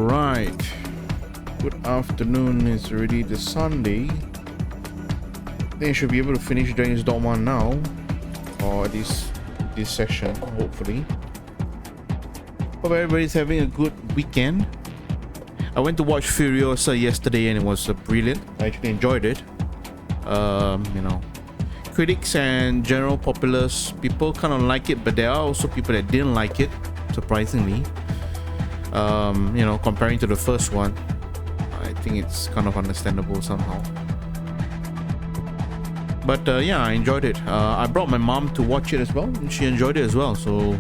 Alright. Good afternoon. It's already the Sunday. I think I should be able to finish Dragon's Dogma now. Or this session, hopefully. Hope everybody's having a good weekend. I went to watch Furiosa yesterday and it was brilliant. I actually enjoyed it. You know, critics and general populace people kind of like it, but there are also people that didn't like it, surprisingly. You know, comparing to the first one, I think it's kind of understandable somehow. But yeah, I enjoyed it. I brought my mom to watch it as well, and she enjoyed it as well. So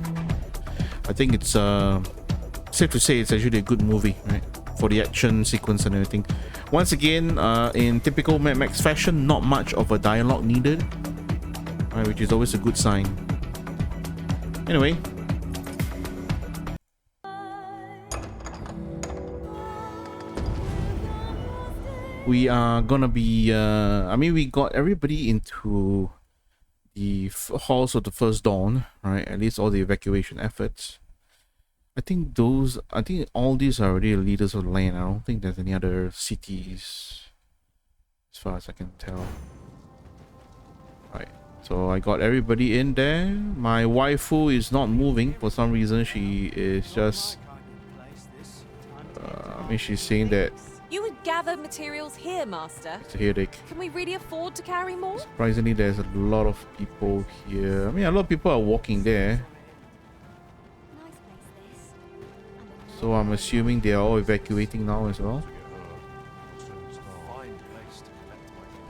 I think it's safe to say it's actually a good movie, right? For the action sequence and everything. Once again, in typical Mad Max fashion, not much of a dialogue needed, right, which is always a good sign. Anyway. We are gonna be, I mean, we got everybody into the halls of the First Dawn, right? At least all the evacuation efforts. I think all these are already leaders of the land. I don't think there's any other cities, as far as I can tell. Right, so I got everybody in there. My waifu is not moving for some reason. She is just, I mean, she's saying that you would gather materials here, Master. it's a headache. Can we really afford to carry more? Surprisingly, there's a lot of people here. I mean, a lot of people are walking there. So I'm assuming they are all evacuating now as well.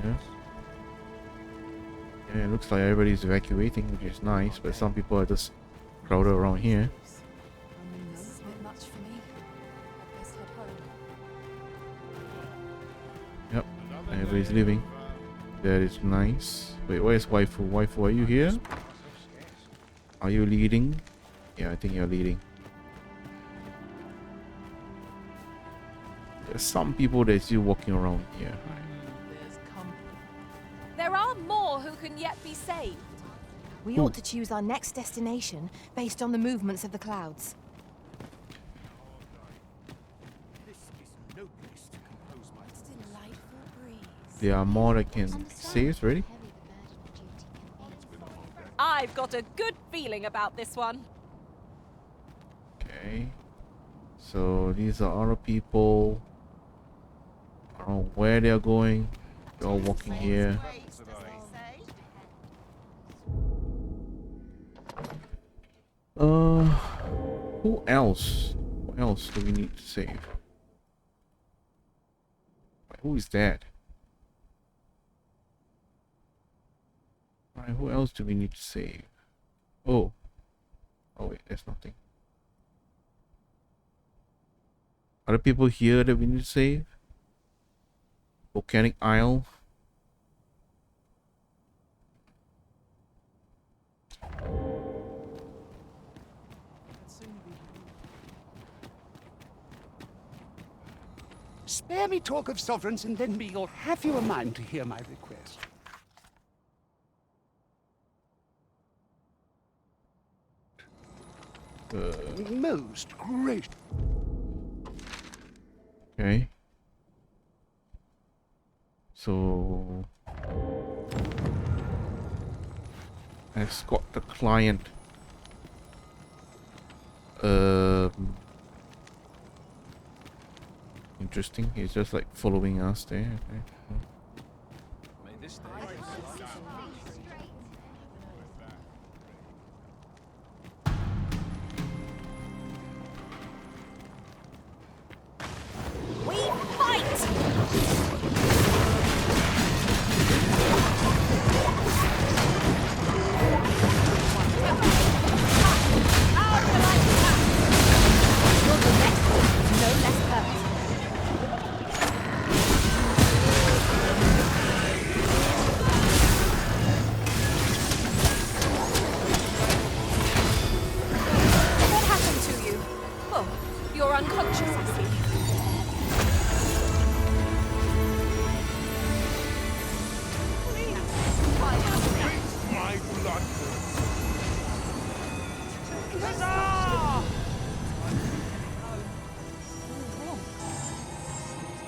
Yeah. Yeah, it looks like everybody's evacuating, which is nice, but some people are just crowded around here. Yep, everybody's leaving. That is nice. Wait, where's waifu? Waifu, are you here? Are you leading? Yeah, I think you're leading. There's some people that are still walking around here. There are more who can yet be saved. We ought to choose our next destination based on the movements of the clouds. There are more that can be saved, ready? I've got a good feeling about this one. Okay. So these are other people. I don't know where they're going. They're all walking here. Who else? What else do we need to save? Wait, who is that? Alright, who else do we need to save? Oh. Oh wait, there's nothing. Are there people here that we need to save? Volcanic Isle. Spare me talk of sovereigns, and then you'll have you a mind to hear my request. Most great. Okay. So escort the client. Interesting. He's just like following us there. Okay.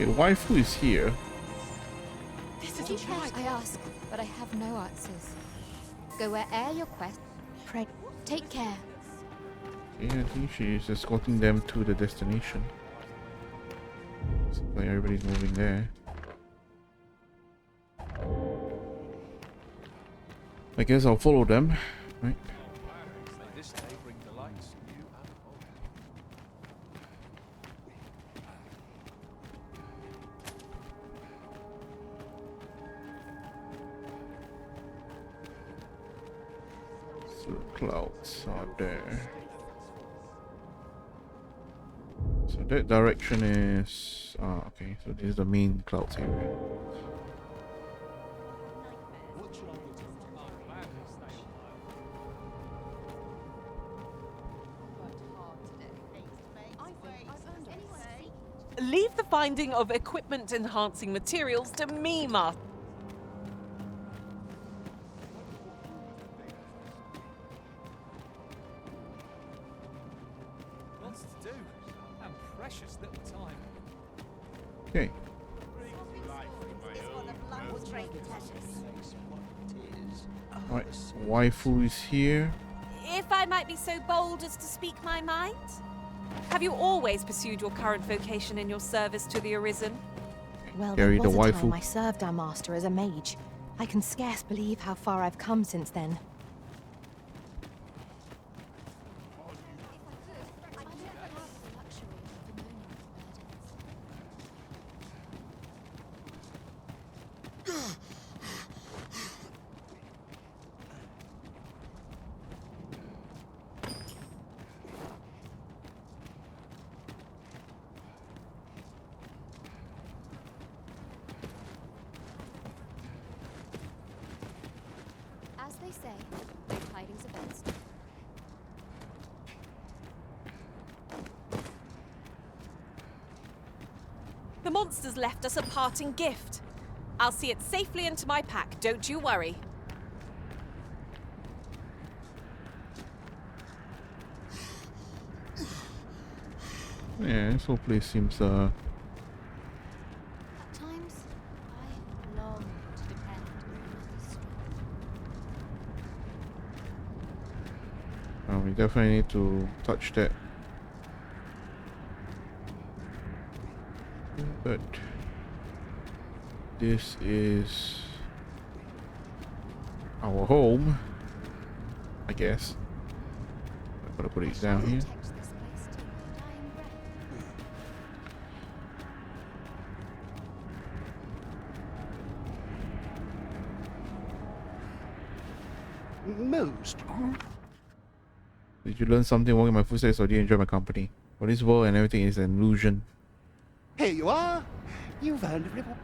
Okay, waifu is here. This Teach isn't her, right. I ask, but I have no answers. Go where'er your quest. Pray. Take care. Okay, I think she's escorting them to the destination. Seems like everybody's moving there. I guess I'll follow them, right? This day bring delights new and old. So the clouds are there. So that direction is okay, so this is the main clouds area. Leave the finding of equipment enhancing materials to me, Master. Lots to do, and precious little time. Okay. Right, waifu is here. If I might be so bold as to speak my mind? Have you always pursued your current vocation in your service to the Arisen? Well, Carry there the was a waifu. time I served our master as a mage. I can scarce believe how far I've come since then. As they say, no tidings of best. The monsters left us a parting gift. I'll see it safely into my pack, don't you worry. Yeah, this whole place seems At times, I long to depend on others' strength. we definitely need to touch that. But this is our home, I guess. I'm gonna put it down here. Protect this place till my dying breath. Most. Did you learn something walking my footsteps, or do you enjoy my company? Well, this world and everything is an illusion. Here you are. You've earned a reward.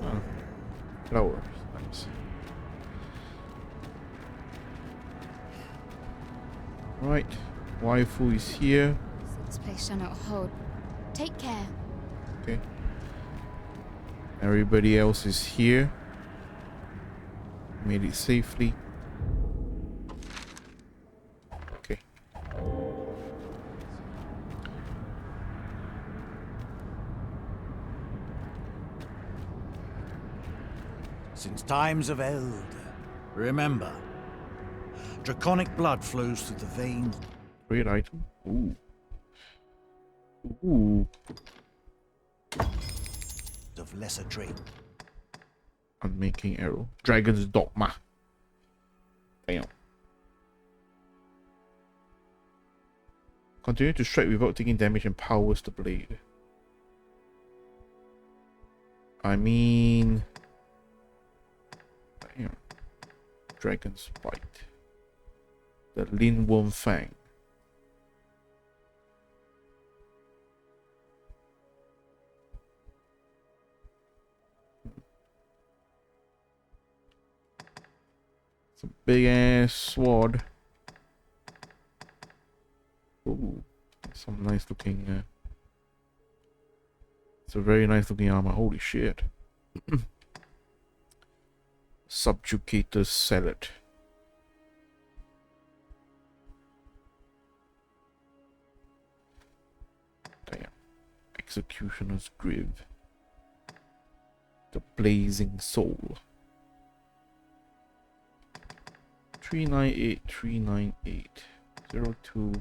Oh, flowers, nice. Right, waifu is here. So this place shall not hold. Take care. Okay. Everybody else is here. Made it safely. Okay. Since times of eld, remember, draconic blood flows through the veins. Great item. Ooh. Ooh. Of lesser drink. Unmaking arrow. Dragon's dogma. Damn. Continue to strike without taking damage and powers the blade. I mean... Damn. Dragon's bite. The Linworm Fang. It's a big ass sword. Ooh, some nice looking. It's a very nice looking armor. Holy shit! Subjugator's salad. Damn. Executioner's Grieve. The Blazing Soul. 398 02.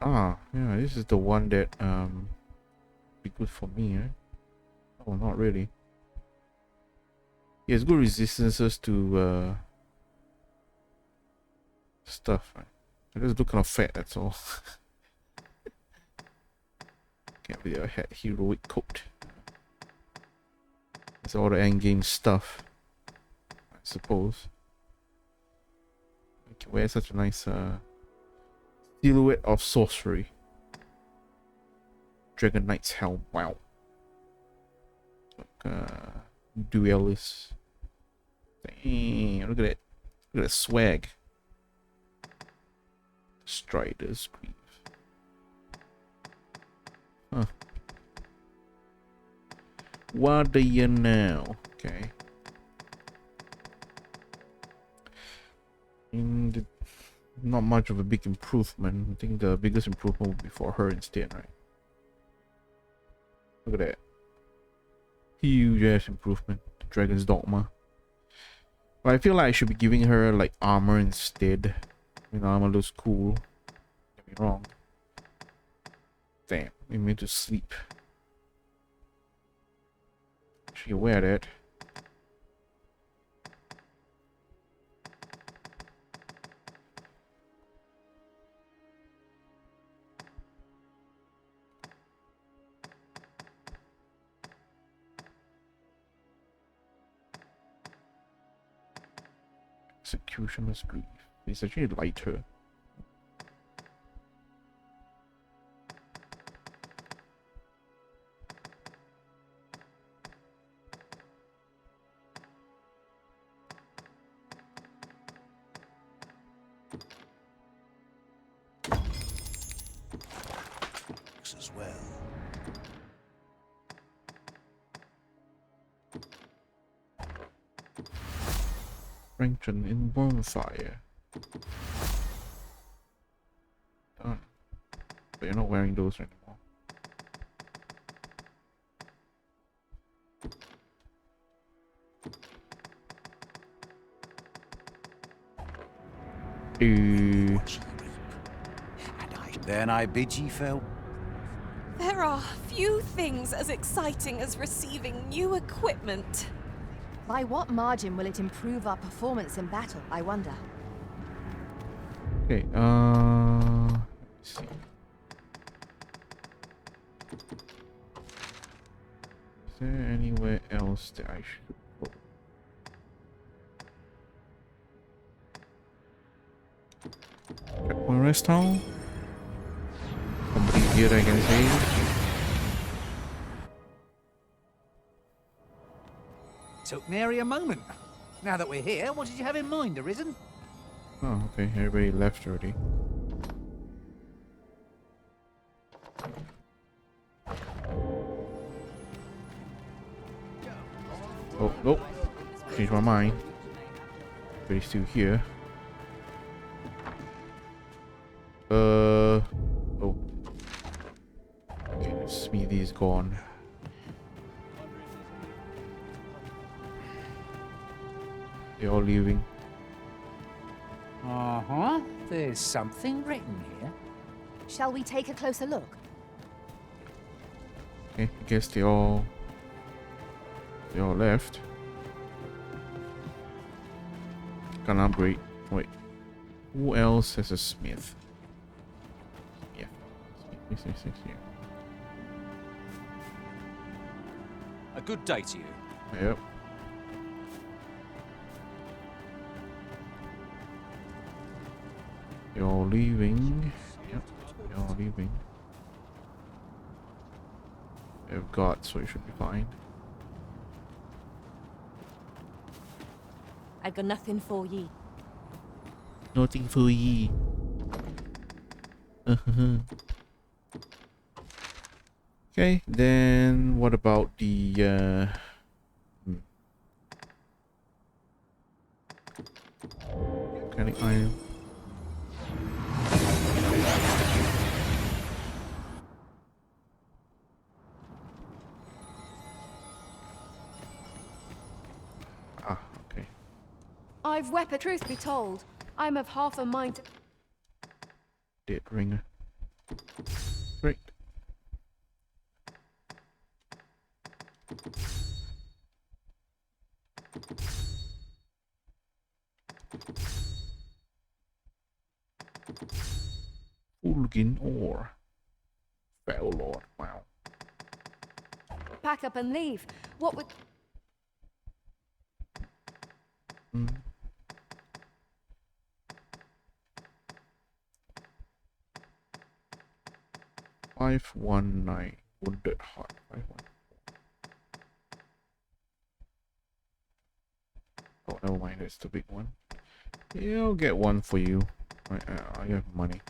Ah, yeah, this is the one that be good for me, right? Oh, not really. He has good resistances to stuff, right? I just look kind of fat, that's all. Can't believe I had heroic coat. That's all the end game stuff, I suppose. I can wear such a nice silhouette of sorcery. Dragon Knight's Helm, wow. Duelist. Dang, look at that. Look at that swag. Strider's Grief. Huh. What do you know? Okay. Not much of a big improvement. I think the biggest improvement would be for her instead, right? Look at that. Huge ass improvement. Dragon's Dogma. But I feel like I should be giving her like armor instead. I mean, armor looks cool. Don't get me wrong. Damn, we meant to sleep. She wear that. Executioner's Grief. It's actually lighter. As well. Strengthen in Bonfire. Done. But you're not wearing those anymore. Then I bid ye farewell. There are few things as exciting as receiving new equipment. By what margin will it improve our performance in battle, I wonder? Okay, let's see. Is there anywhere else that I should go? Checkpoint rest town? Something here I can say. Took nary a moment. Now that we're here, what did you have in mind, Arisen? Oh, okay, everybody left already. Oh, nope. Changed my mind. But he's still here. Oh. Okay, Smithy is gone. They're all leaving. Uh-huh. There's something written here. Shall we take a closer look? Okay, I guess they all left. Can upgrade. Wait. Who else has a smith? Yeah. Smith. Here. A good day to you. Yep. You're leaving. Yep, you're leaving. You've got, so you should be fine. I've got nothing for ye. Nothing for ye. Okay, then what about the Volcanic iron. Ah, okay. I've weapon. Truth be told, I'm of half a mind to... Dead ringer. Great. Fulgin ore. Fell Lord. Wow. pack up and leave. What would... Mm. Five one nine wounded heart. 514. Oh, never mind. That's the big one. Yeah, I'll get one for you. I have money.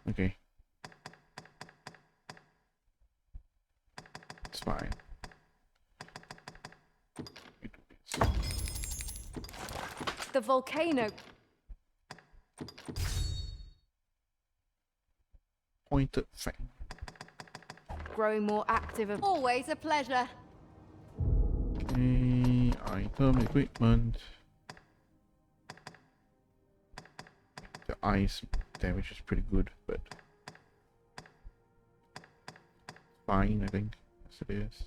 Okay. It's fine. The volcano... Pointed fang. growing more active. Always a pleasure. Okay, item equipment. The ice damage is pretty good, but fine, I think. Yes, it is.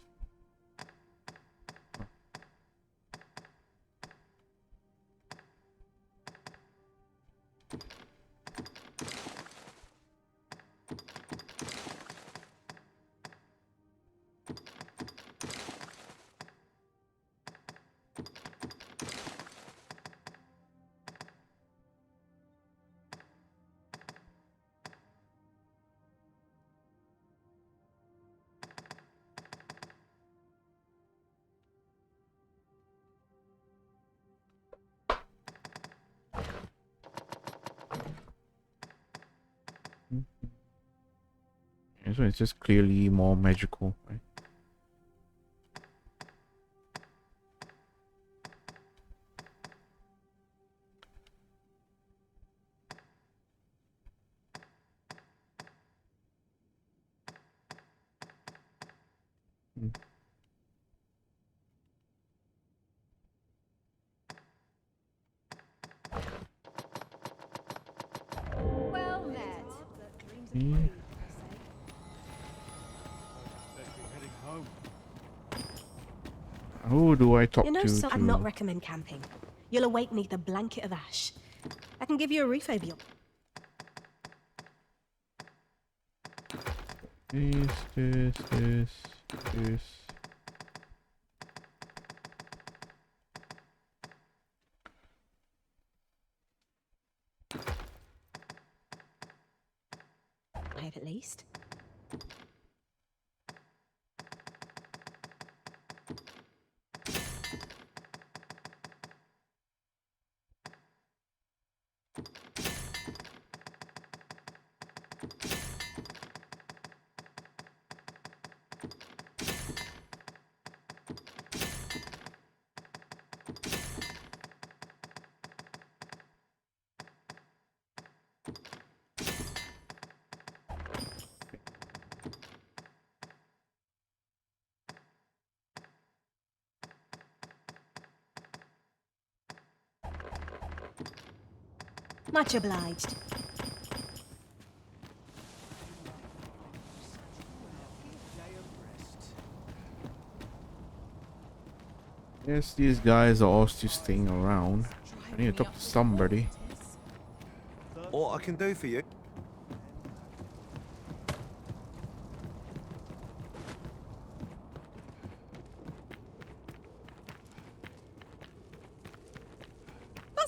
So it's just clearly more magical, right? Mm. Well met. Mm. Who do I talk You know, to? so I'd not recommend camping. You'll awake beneath a blanket of ash. I can give you a roof over your... This. I have at least. Much obliged. Yes, these guys are all still staying around. I need to talk to somebody. What I can do for you?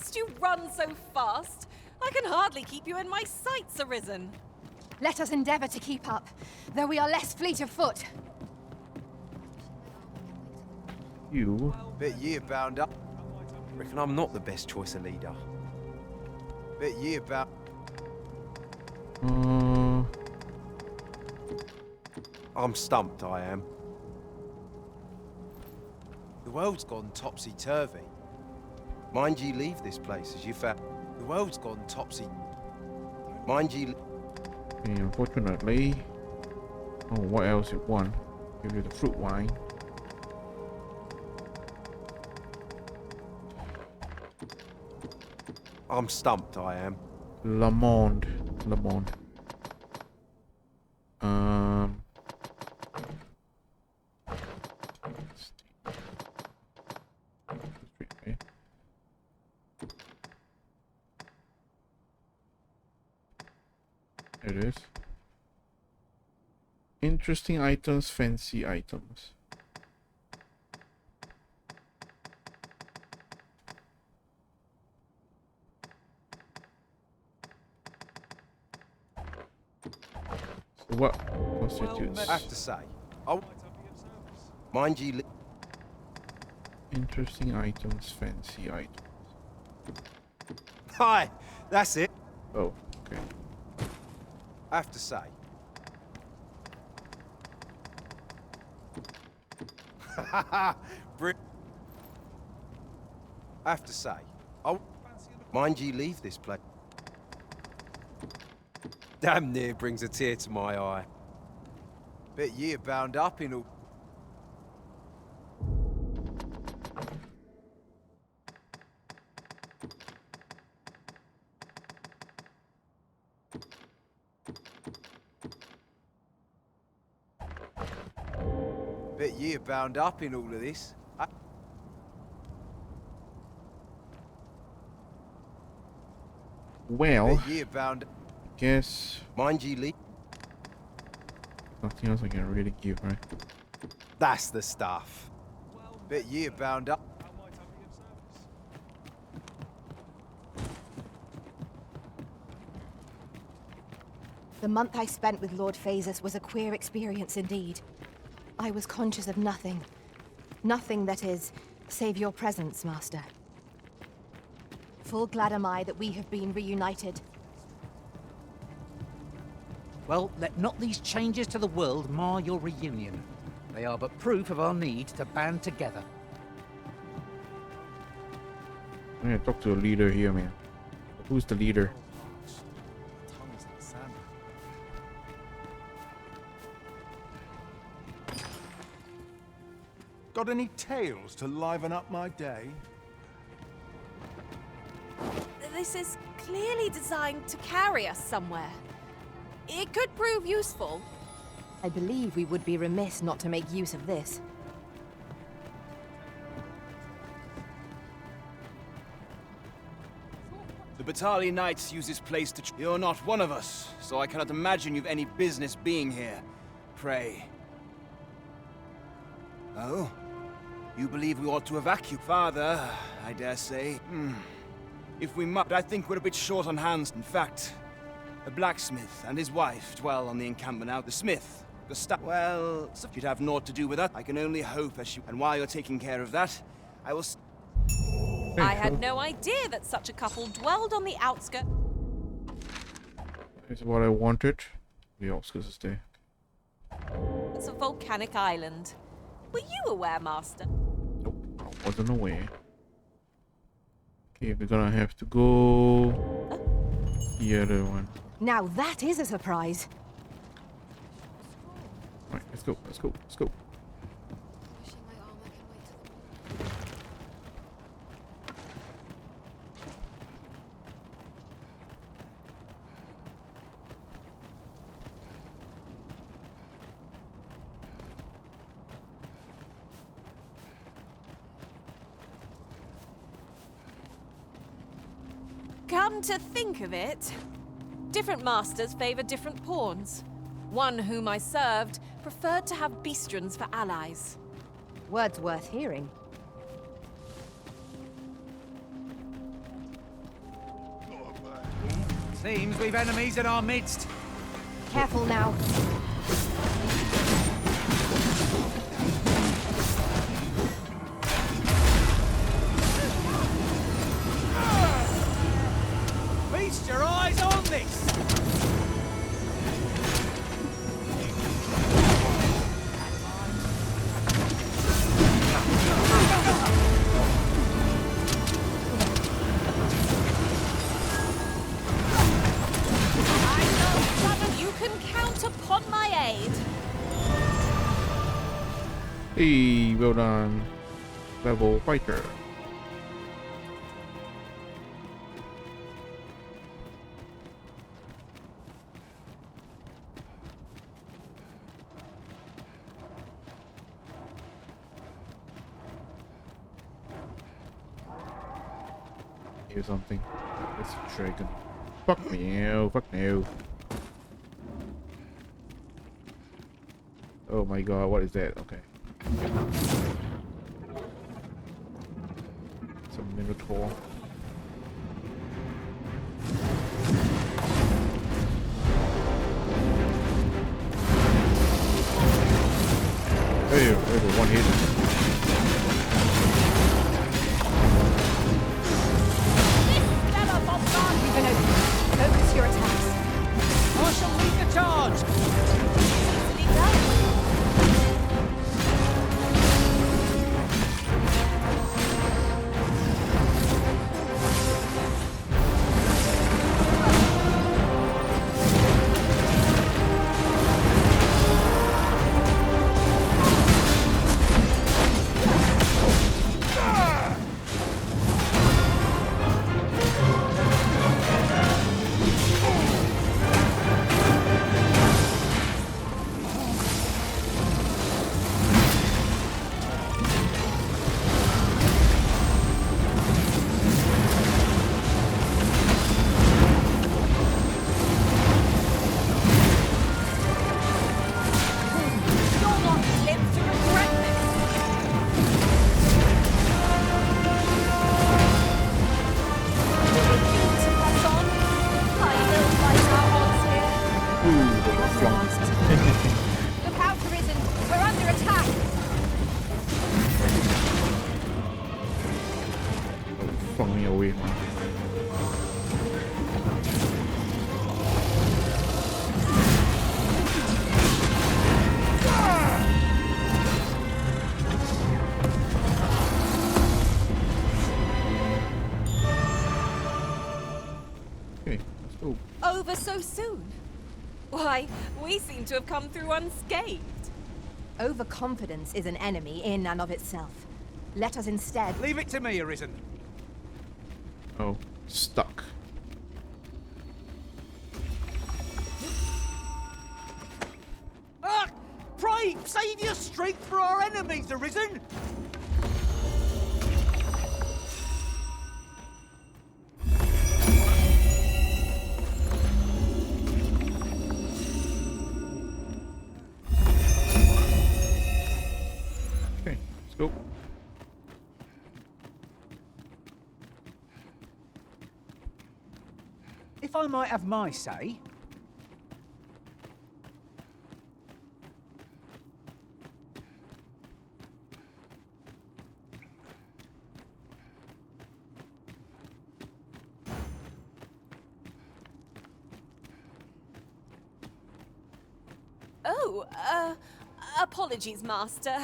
Must you run so fast? I can hardly keep you in my sights, Arisen. Let us endeavor to keep up, though we are less fleet of foot. You. Bet ye're bound up. Reckon I'm not the best choice of leader. Bet ye're bound. I'm stumped, I am. The world's gone topsy-turvy. Mind ye leave this place as you found. The world's gone topsy. Mind ye. Unfortunately. Oh, what else it won? Give you the fruit wine. I'm stumped, I am. Lamond. There it is. Interesting items, fancy items. So what constitutes? I have to say, oh, mind ye. Interesting items, fancy items. Hi, that's it. Oh, okay. I have to say. Brit. I have to say. Oh, mind ye leave this place. Damn near brings a tear to my eye. Bet ye're bound up in all. Bet ye're bound up in all of this. Well, Bet ye're bound. guess Mind ye leave. nothing else I can really give, right? That's the stuff. Bet ye're bound up. The month I spent with Lord Phasus was a queer experience indeed. I was conscious of nothing. Nothing, that is, save your presence, Master. Full glad am I that we have been reunited. Well, let not these changes to the world mar your reunion. They are but proof of our need to band together. I'm gonna talk to a leader here, man. Who's the leader? Got any tales to liven up my day? This is clearly designed to carry us somewhere. It could prove useful. I believe we would be remiss not to make use of this. The Battalion Knights use this place to... You're not one of us, so I cannot imagine you've any business being here. Pray. Oh? You believe we ought to evacuate? Father, I dare say. If we must, I think we're a bit short on hands. In fact, a blacksmith and his wife dwell on the encampment now. The smith, well, you'd have naught to do with that. I can only hope as you... And while you're taking care of that, I will... I had no idea that such a couple dwelled on the outskirts. That's what I wanted. The outskirts is there. It's a volcanic island. Were you aware, Master? Nope, I wasn't aware. Okay, we're gonna have to go the other one. Now that is a surprise. Right, let's go, let's go, let's go. Come to think of it, different masters favor different pawns. One whom I served preferred to have beastrons for allies. Words worth hearing. Seems we've enemies in our midst. Careful now. Feast your eyes on this! You can count upon my aid. Hey, well done. Level fighter. Here's something. It's a dragon. Fuck me, fuck no. Oh my god, what is that? Okay. It's a minotaur. Hey, one hit. Focus your attacks. I shall lead the charge! Easily done. Look out, Arisen. We're under attack. Flung me away. Okay, let's go. Over so soon? Why, we seem to have come through unscathed. Overconfidence is an enemy in and of itself. Let us instead... Leave it to me, Arisen. Oh, stuck. Ah! Pray, save your strength for our enemies, Arisen! Okay, let's go. If I might have my say... Oh, apologies, Master.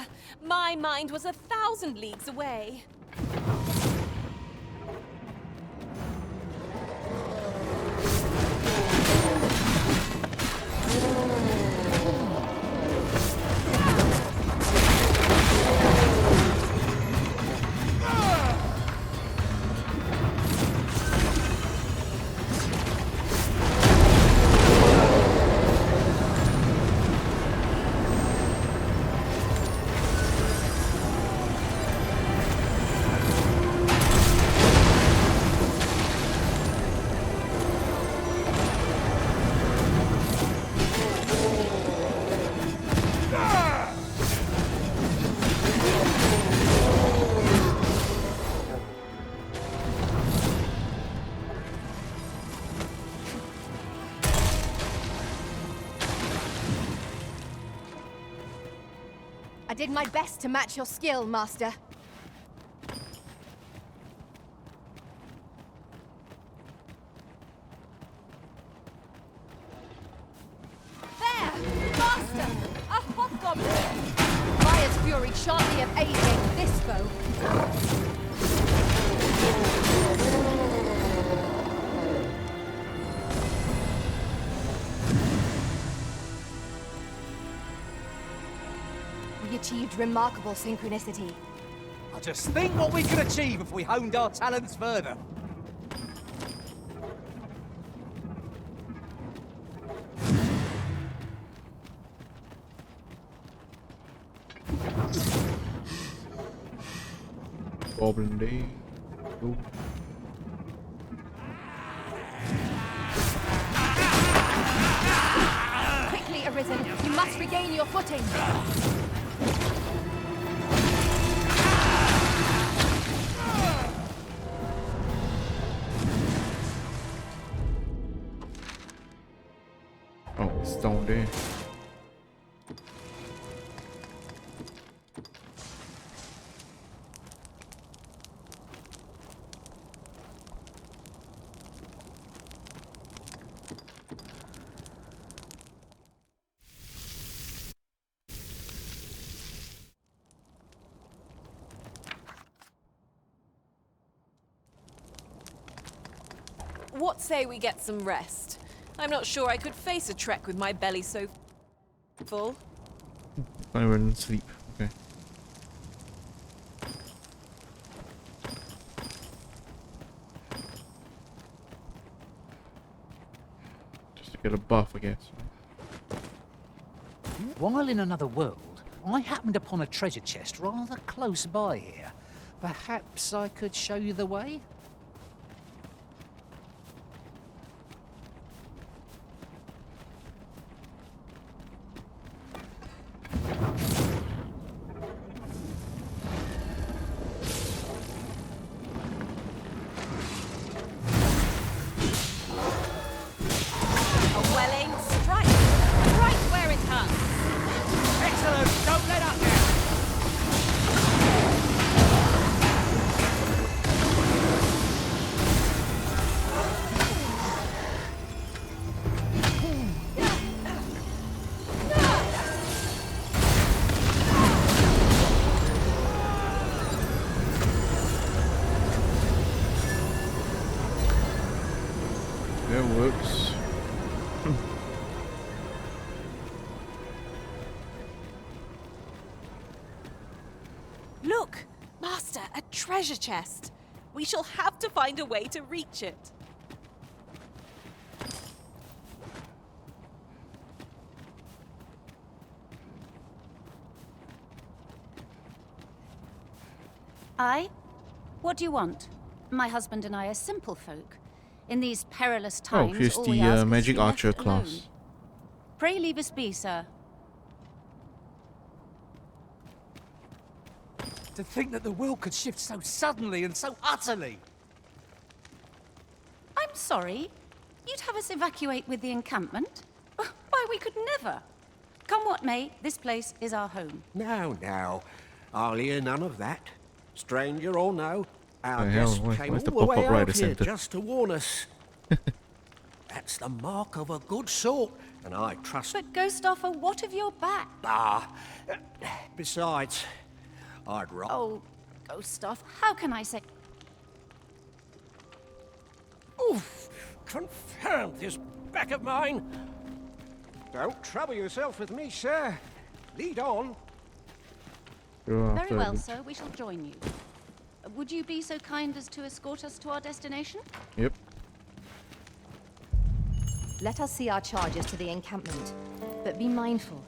My mind was 1,000 leagues away. did my best to match your skill, Master. There! Master! A hobgoblin! Fire's fury shan't be of aid against this foe. We achieved remarkable synchronicity. I just think what we could achieve if we honed our talents further. Goblin Day. Ooh. Quickly, Arisen. You must regain your footing. Oh, it's down there. What say we get some rest? I'm not sure I could face a trek with my belly so full. Can't even sleep. Okay. Just to get a buff, I guess. While in another world, I happened upon a treasure chest rather close by here. Perhaps I could show you the way? A welling strike! Right where it hurts! Excellent! Don't let up now! It works. Look! Master, a treasure chest! We shall have to find a way to reach it. Aye? What do you want? My husband and I are simple folk. In these perilous Oh, times, here's all we the ask is to magic be left archer alone. class. Pray leave us be, sir. To think that the world could shift so suddenly and so utterly! I'm sorry. You'd have us evacuate with the encampment? Why, we could never. Come what may, this place is our home. Now, I'll hear none of that. Stranger or no, our The hell? guest Why- came why's the all the way pop-up rider out here centre? just to warn us. That's the mark of a good sort, and I trust... But Ghost offer, what of your back? Besides, I'd rather... Oh, Ghost off, how can I say... Oof! Confound this back of mine! Don't trouble yourself with me, sir. Lead on. Very well, sir, we shall join you. Would you be so kind as to escort us to our destination? Yep. Let us see our charges to the encampment. But be mindful.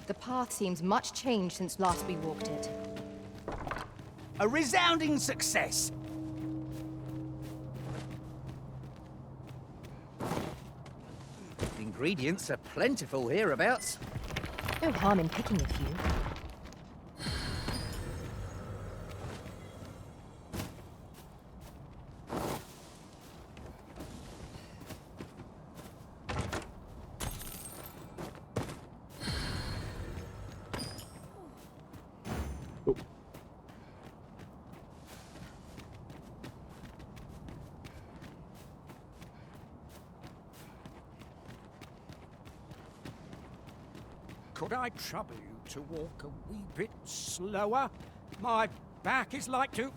The path seems much changed since last we walked it. A resounding success! Ingredients are plentiful hereabouts. No harm in picking a few. Could I trouble you to walk a wee bit slower? My back is like to...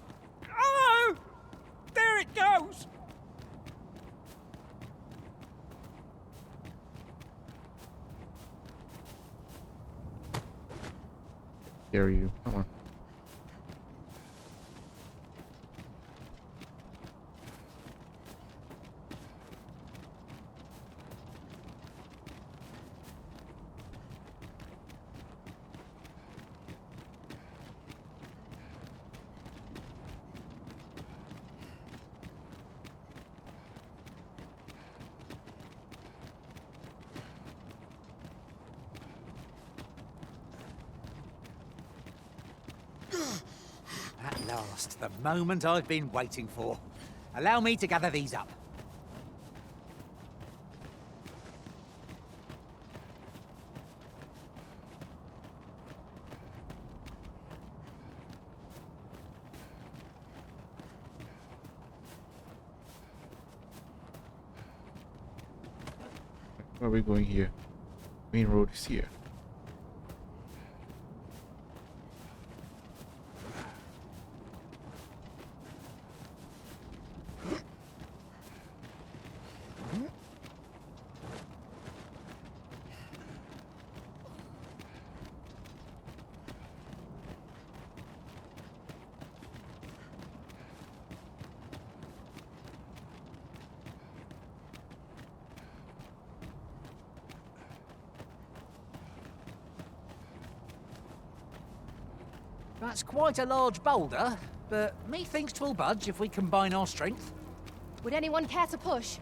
Oh! There it goes! Dare you? Come on. At last, the moment I've been waiting for. Allow me to gather these up. Where are we going here? Main road is here. That's quite a large boulder, but methinks 'twill budge if we combine our strength. Would anyone care to push?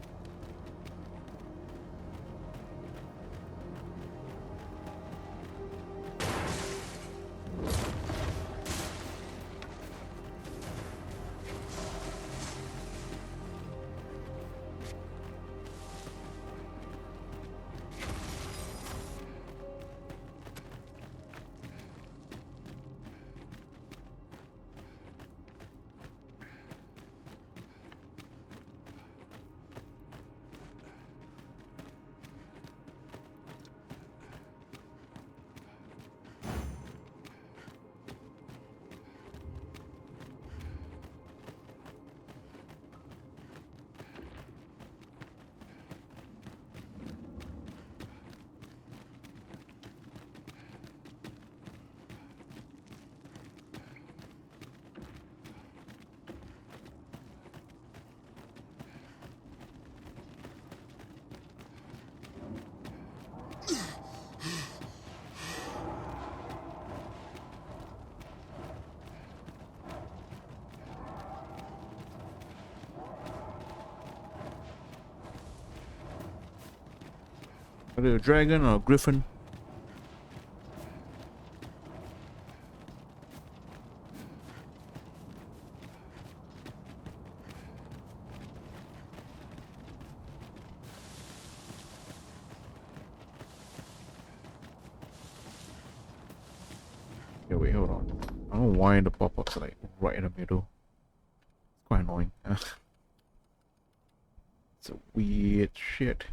Are they a dragon or a griffin? Yeah, wait, hold on. I don't know why the pop-ups are like right in the middle. It's quite annoying. It's a weird shit.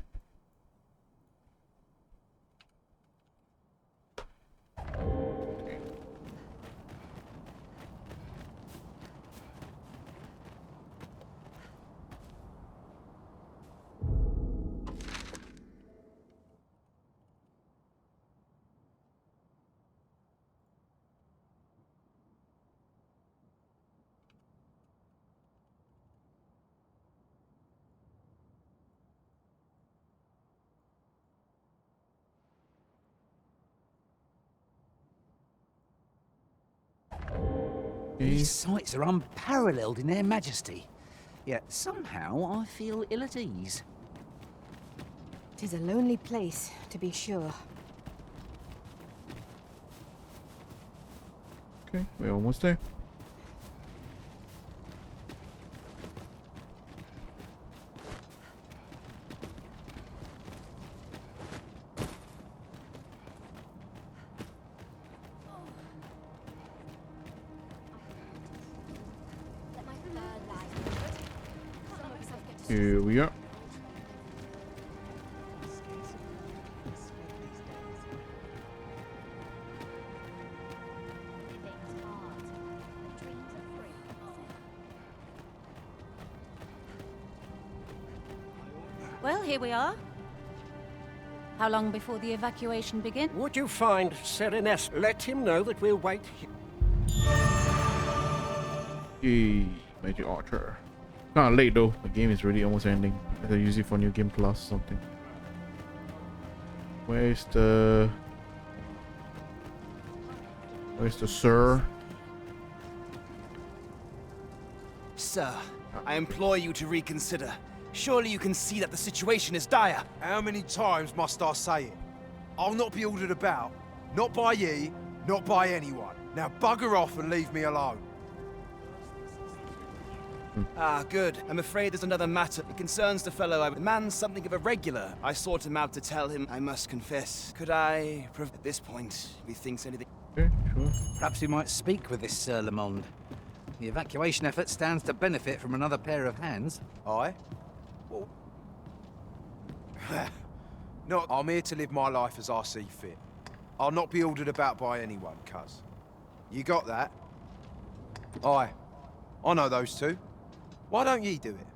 These sights are unparalleled in their majesty. Yet somehow I feel ill at ease. 'Tis a lonely place, to be sure. Okay, we're almost there. Here we are. Well, here we are. How long before the evacuation begins? Would you find Sereness? Let him know that we'll wait here. Yay, Magic Archer. Kinda late though. The game is really almost ending. I could use it for New Game Plus or something. Where's the sir? Sir, I implore you to reconsider. Surely you can see that the situation is dire. How many times must I say it? I'll not be ordered about. Not by ye, not by anyone. Now bugger off and leave me alone. Ah, good. I'm afraid there's another matter. It concerns the fellow. The man's something of a regular. I sought him out to tell him, I must confess. Could I... At this point, if he thinks anything... Okay, sure. Perhaps we might speak with this Sir Lamond. The evacuation effort stands to benefit from another pair of hands. Aye? Well... no, I'm here to live my life as I see fit. I'll not be ordered about by anyone, cuz. You got that? Aye. I know those two. Why don't ye do it?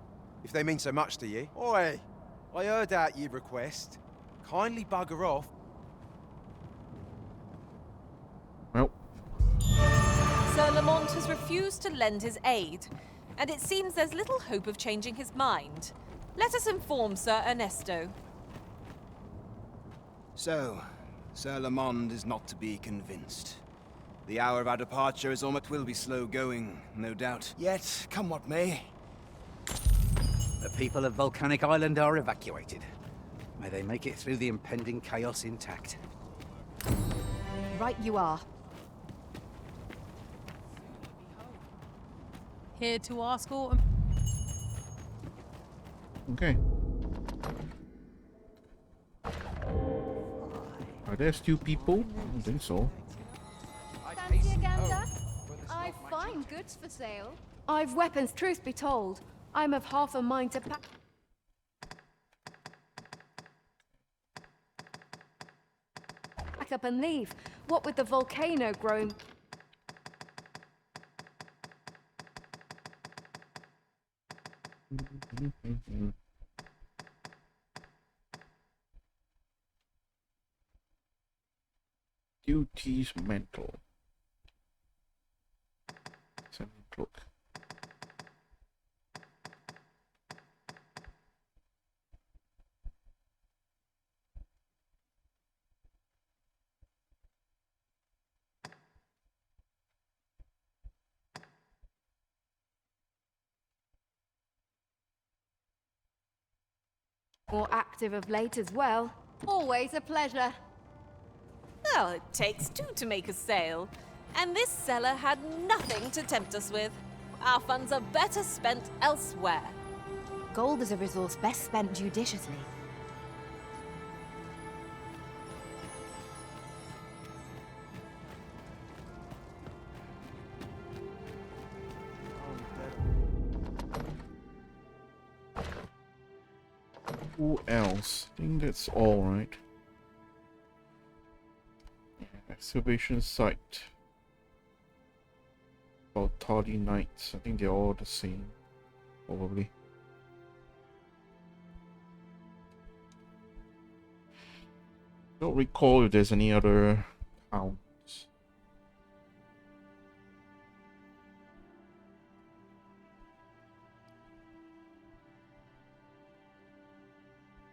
If they mean so much to ye. Oi! I heard out your request. Kindly bugger off. Well. Sir Lamont has refused to lend his aid, and it seems there's little hope of changing his mind. Let us inform Sir Ernesto. So, Sir Lamond is not to be convinced. The hour of our departure is almost will be slow going, no doubt. Yet, come what may. The people of Volcanic Island are evacuated. May they make it through the impending chaos intact. Right you are. Here to ask all... Okay. Are there still people? I don't think so. Fancy a gander? I've fine goods for sale. I've weapons, truth be told. I'm of half a mind to pack up and leave. What with the volcano growing... Duties mental. Let's have a look. More active of late as well. Always a pleasure. Well, it takes two to make a sale. And this seller had nothing to tempt us with. Our funds are better spent elsewhere. Gold is a resource best spent judiciously. Who else? I think that's all right. Excavation site. About tardy nights. I think they're all the same, probably. Don't recall if there's any other towns.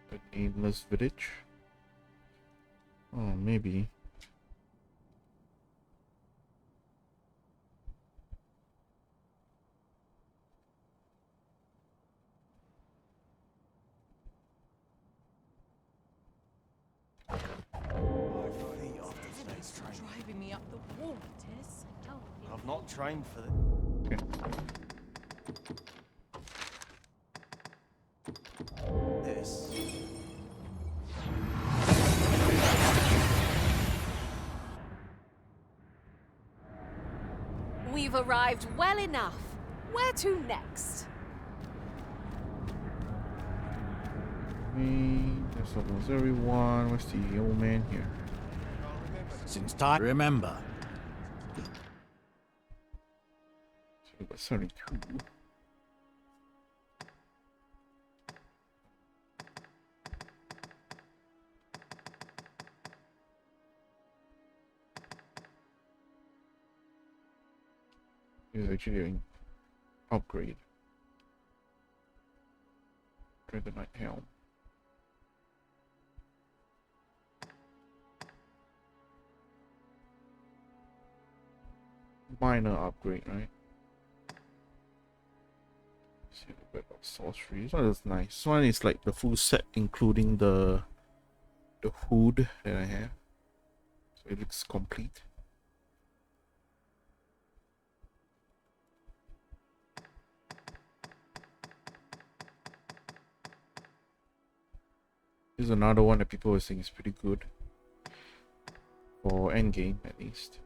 The nameless village. Oh, maybe. Driving me up the wall, it is. I've not trained for this. Okay. This. We've arrived well enough. Where to next? That's almost everyone. Where's the old man here? Since time, remember. 72. It's actually an upgrade. Dragonite helm. Minor upgrade, right? See a bit of sorcery. This one is nice. This one is like the full set, including the hood that I have. So it looks complete. This is another one that people were saying is pretty good for endgame, at least.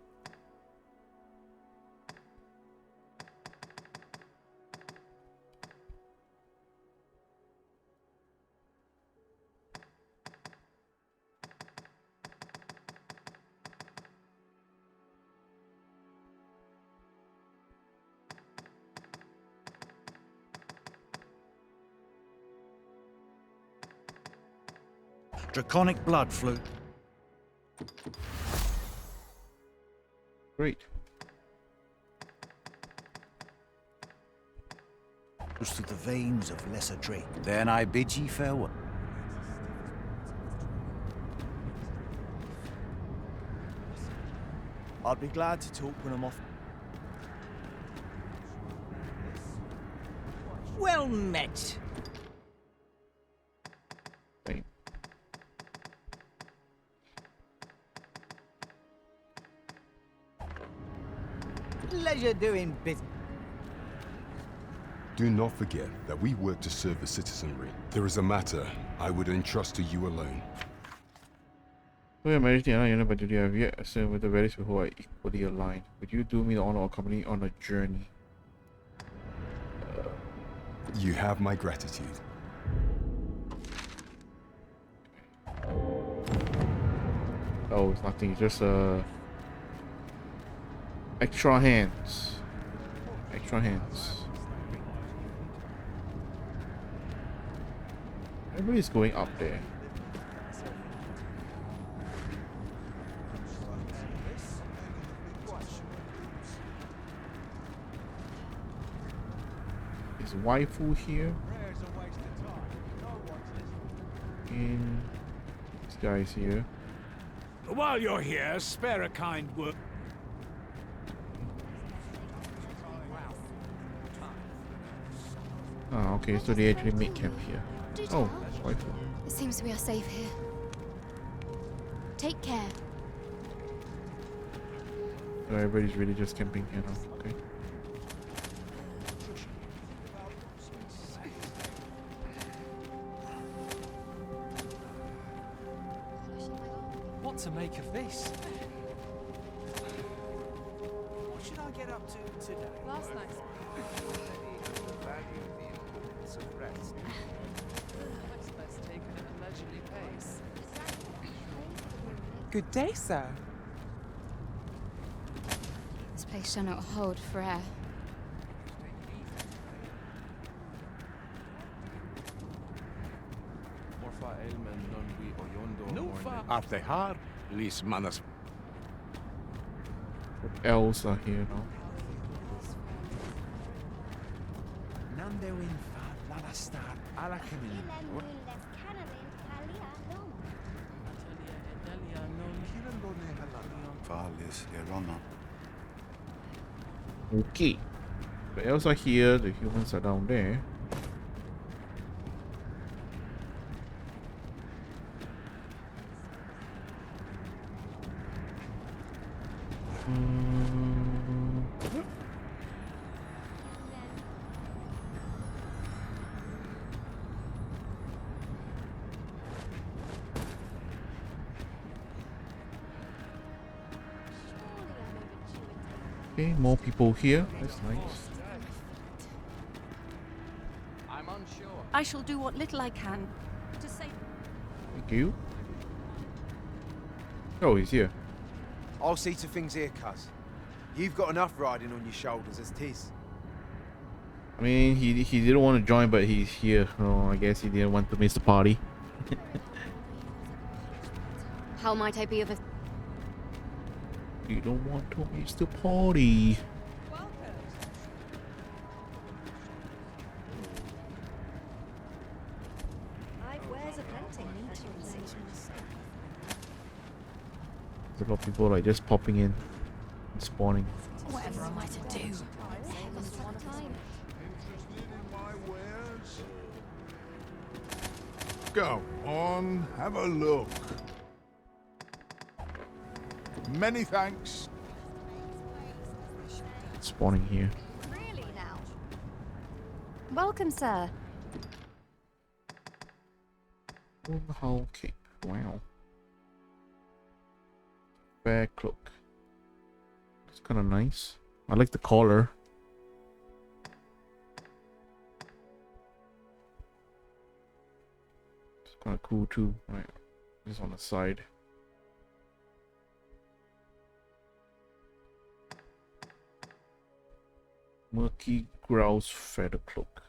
Draconic blood flew. Great. Goes to the veins of Lesser Drake. Then I bid ye farewell. I'd be glad to talk when I'm off. Well met. Right. Pleasure doing business. Do not forget that we work to serve the citizenry. There is a matter I would entrust to you alone. So yeah, but do you have yet assumed with the various who are equally aligned? Would you do me the honor of accompanying on a journey? You have my gratitude. Oh, it's nothing. It's just extra hands. Extra hands. Everybody's going up there. Is waifu here? And this guy's here. While you're here, spare a kind word. Oh, okay, so they actually made camp here. Oh, waifu. It seems we are safe here. Take care. So everybody's really just camping here now. Okay. What to make of this? What should I get up to today? Last night's taken at a leisurely pace. Good day, sir. This place shall not hold for air. At the heart, Lis Manas. What else are here now? Okay. The elves are here, the humans are down there. Okay, more people here. That's nice. I'm unsure. I shall do what little I can to save. Thank you. Oh, he's here. I'll see to things here, cuz. You've got enough riding on your shoulders as 'tis. I mean, he didn't want to join, but he's here. Oh, I guess he didn't want to miss the party. How might I be of a... You don't want to miss the party. Welcome. There's a lot of people like just popping in and spawning. Whatever am I to do? Go on, have a look. Many thanks. Spawning here. Really now? Welcome, sir. Whole cape. Wow. Fair cloak. It's kind of nice. I like the collar. It's kind of cool too. Right, just on the side. Murky grouse feather cloak.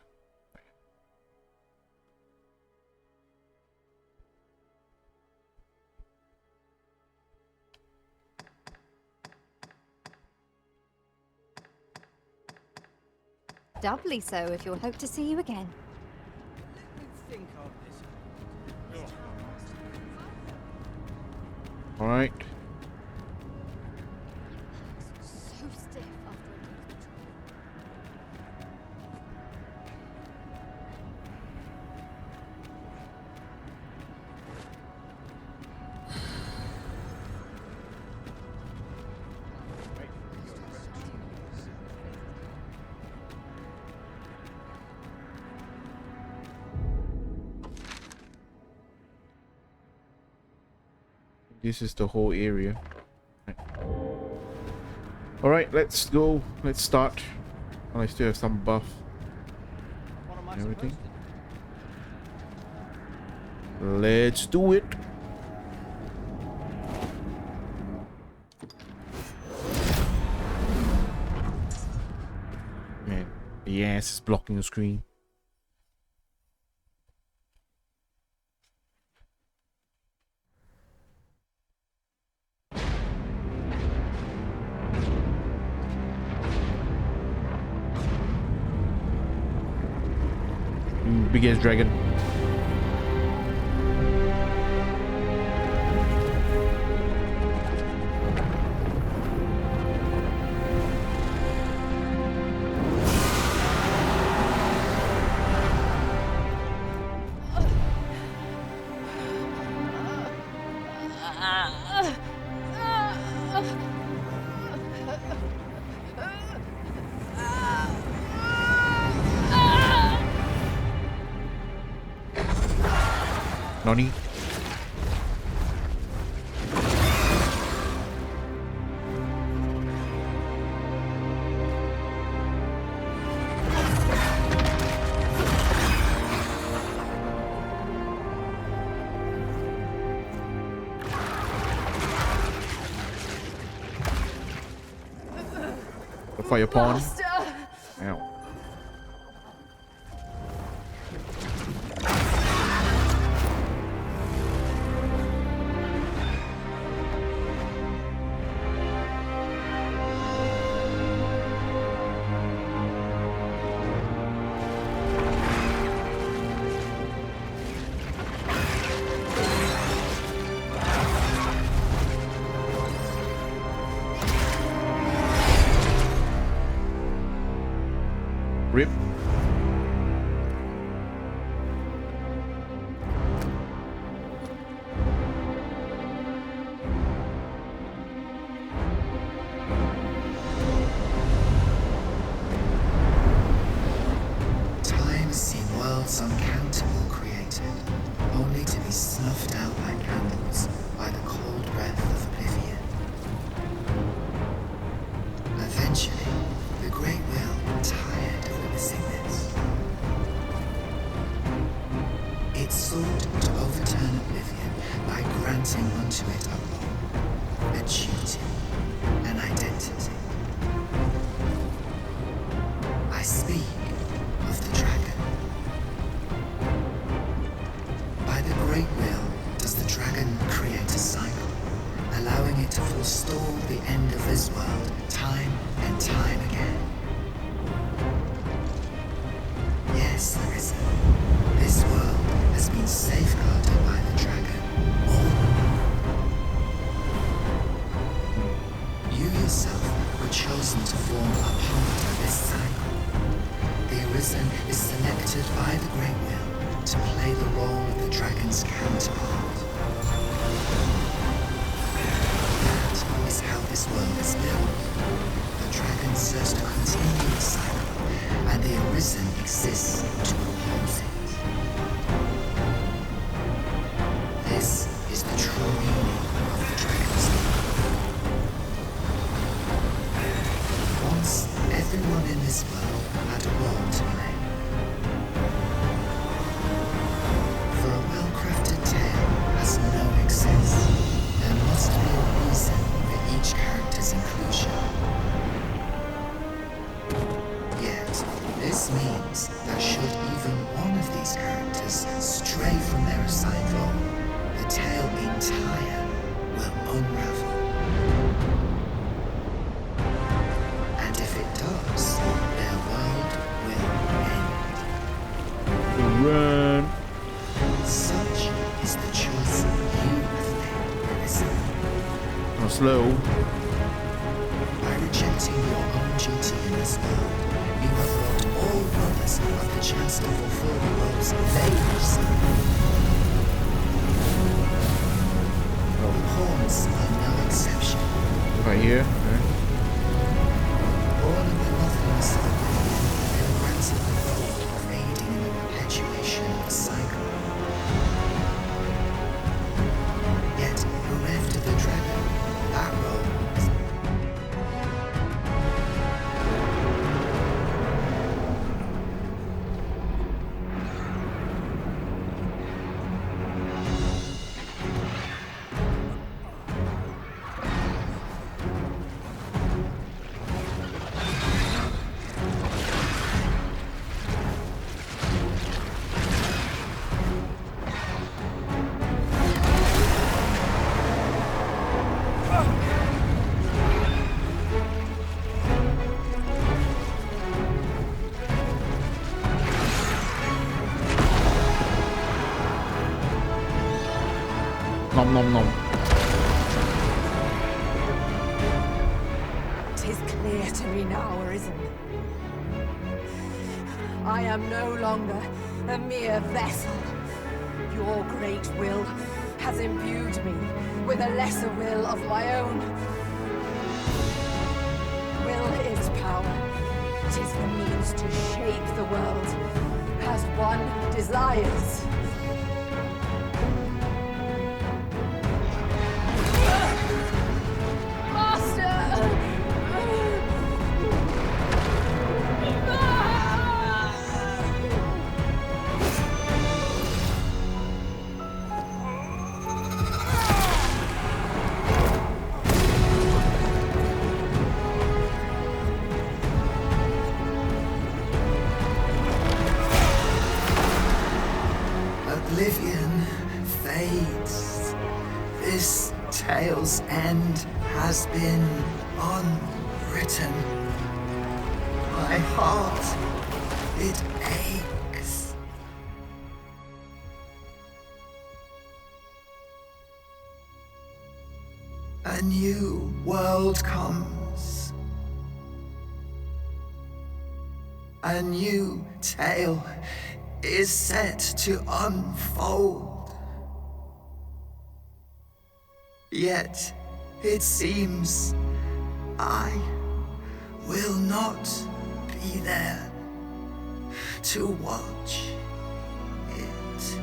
Doubly so if you'll hope to see you again. All right. So stiff after This is the whole area. All right, let's go. Let's start. I still have some buff and everything. Let's do it. Man, the ass is blocking the screen. Big ass dragon. Nani? The fire pawn. Ow. Rip. Time has seen worlds uncountable created, only to be snuffed out like candles by the cold breath of oblivion. Eventually, the Great Will tired of witnessing this. It sought to overturn oblivion by granting unto it a role, a duty, an identity. I speak of the dragon. By the Great Will does the dragon create a cycle, allowing it to forestall the end of this world time and time again. Yes, Larissa, this world has been safeguarded by is selected by the Great Will to play the role of the dragon's counterpart. That is how this world is built. The dragon serves to continue the cycle, and the Arisen exists to oppose it. This is the true meaning of the dragon's name. Once, everyone in this world had a role to play. For a well-crafted tale has no excess. There must be a reason for each character's inclusion. Yet, this means that should even one of these characters stray from their assigned role, the tale entire will unravel. And if it does, their world will end. Run. Such is the choice you have made, Arisen. Oh, slow. By rejecting your own duty in this world, you have robbed all brothers of the chance to fulfill the roles they have assigned. The pawns are no exception. Right here. Okay. Born in the nothingness of oblivion, they were granted the role of aiding in the perpetuation of the cycle. Yet, bereft of the dragon, that role is Nom nom nom. 'Tis clear to me now, Arisen. I am no longer a mere vessel. Your great will has imbued me with a lesser will of my own. Will is power. 'Tis the means to shape the world as one desires. oblivion fades. This tale's end has been unwritten. My heart, it aches. A new world comes. A new tale is set to unfold. Yet, it seems I will not be there to watch it.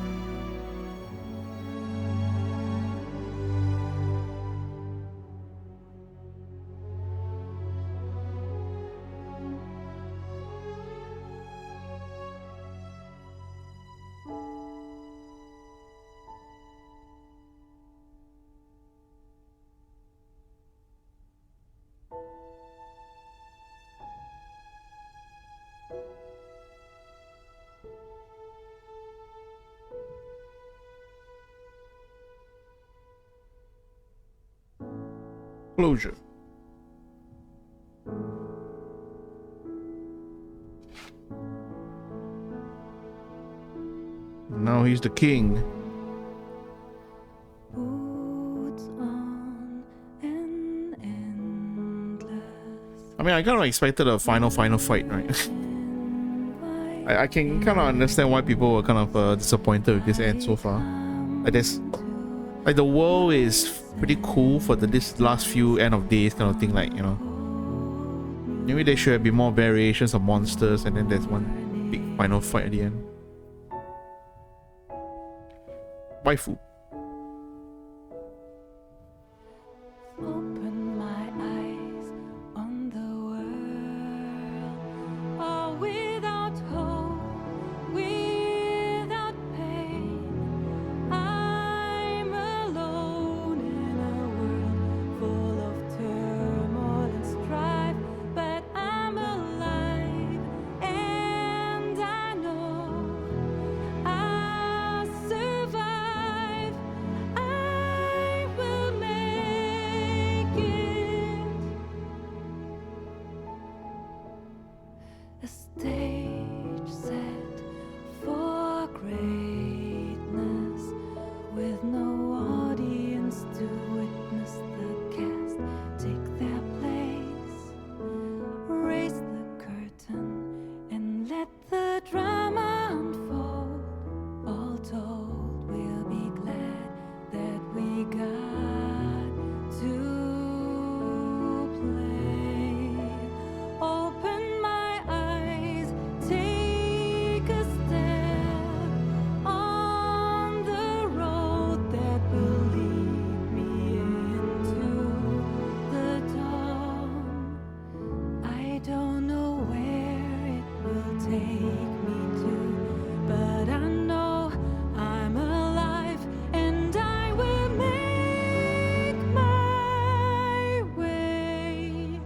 Closure. Now he's the king. I mean, I kind of expected a final fight, right? I can kind of understand why people were kind of disappointed with this end so far. Like this, like the world is pretty cool for this last few end of days kind of thing. Like, you know, maybe there should be more variations of monsters, and then there's one big final fight at the end. Waifu. Open my eyes on the world, all without hope, without pain. I'm alone in a world full of turmoil and strife, but I'm alive, and I know I'll survive. I will make it. A stage set for greatness, with no audience to witness the cast take their place. Raise the curtain and let the drama unfold. All told, we'll be glad that we got to play. Open my eyes, take a step on the road that will lead me into the dawn. I don't know where it will take me to, but I know I'm alive, and I will make my way.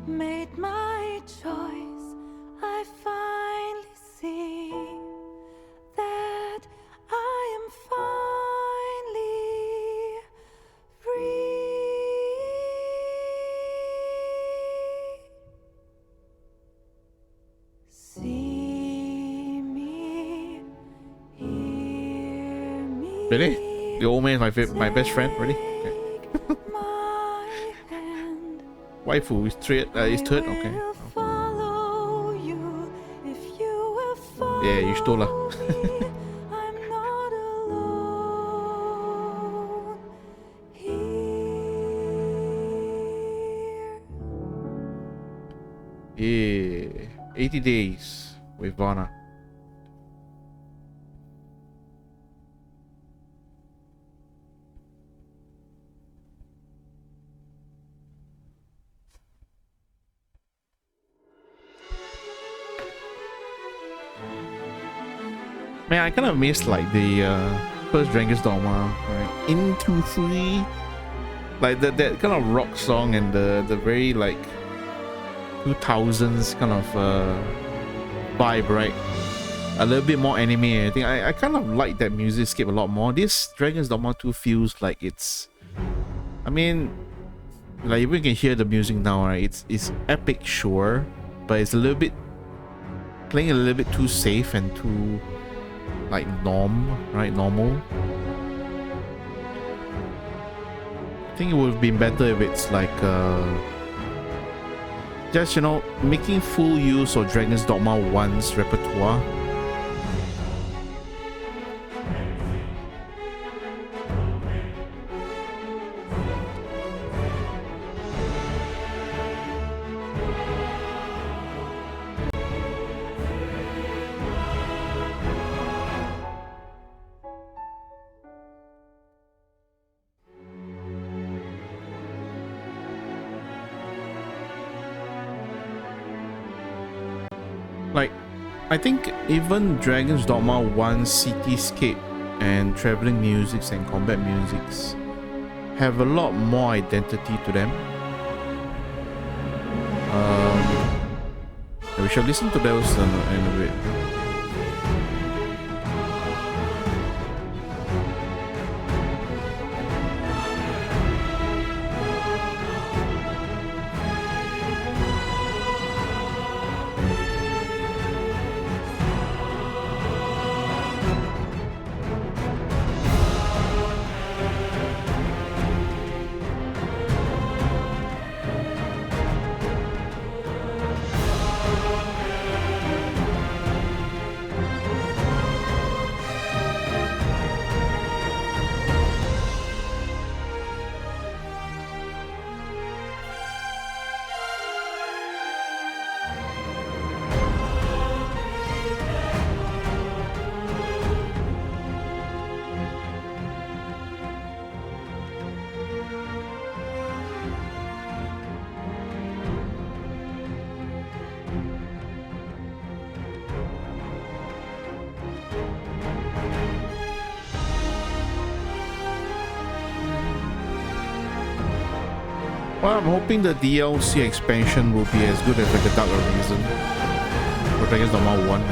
Made my choice, I finally see that I am finally free. See me, hear me. Really? The old man is my best friend. Really? Okay. Waifu is third. Okay. Follow you if you will follow. Yeah, you stole her. I'm not alone here. Yeah. 80 days with Vanna. Man, I kind of missed like the first Dragon's Dogma, right? Into 3, like that kind of rock song, and the very like 2000s kind of vibe, right? A little bit more anime. I think I kind of like that musicscape a lot more. This Dragon's Dogma 2 feels like it's, I mean, like you can hear the music now, right? It's epic, sure, but it's a little bit playing a little bit too safe and too like normal. I think it would have been better if it's like just, you know, making full use of Dragon's Dogma 1's repertoire. Like, I think even Dragon's Dogma 1's cityscape and traveling musics and combat musics have a lot more identity to them. We shall listen to those in a bit. Well, I'm hoping the DLC expansion will be as good as like the Dark Arisen or Dragon's Dogma 1.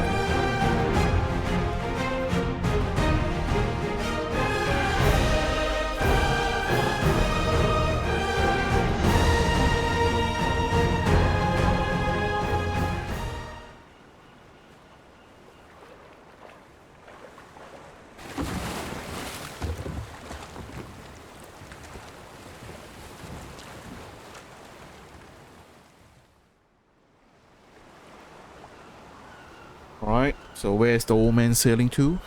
Alright, so where's the old man sailing to?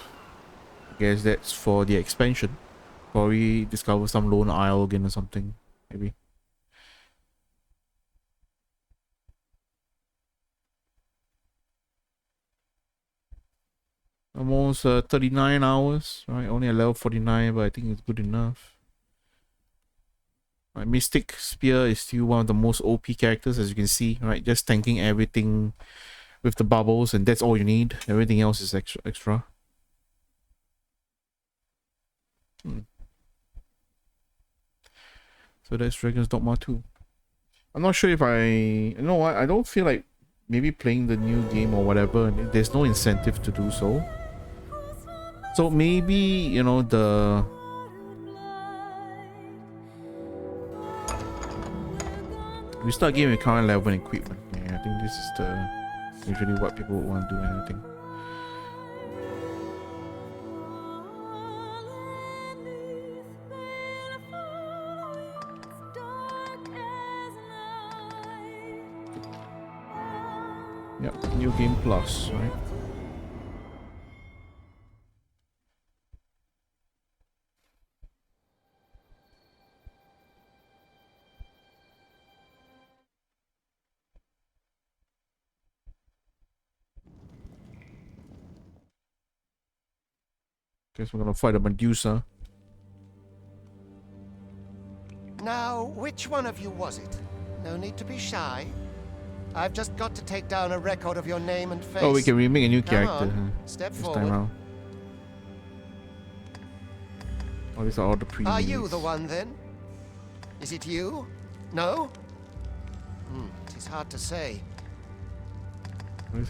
I guess that's for the expansion. Probably discover some lone isle again or something, maybe. Almost 39 hours, right? Only at level 49, but I think it's good enough. Right, Mystic Spear is still one of the most OP characters, as you can see, right? Just tanking everything with the bubbles, and that's all you need. Everything else is extra. So that's Dragon's Dogma 2. I'm not sure if you know what, I don't feel like maybe playing the new game or whatever, and there's no incentive to do so. So maybe, you know, we start game with current level and equipment. Yeah, I think this is usually what people would want to do, anything. Yep, new game plus, right? Guess we're gonna fight a Medusa. Now, which one of you was it? No need to be shy. I've just got to take down a record of your name and face. Oh, we can remake a new Come character on, step this forward. time around. Oh, these are all the pre. Are you the one then? Is it you? No? It is hard to say.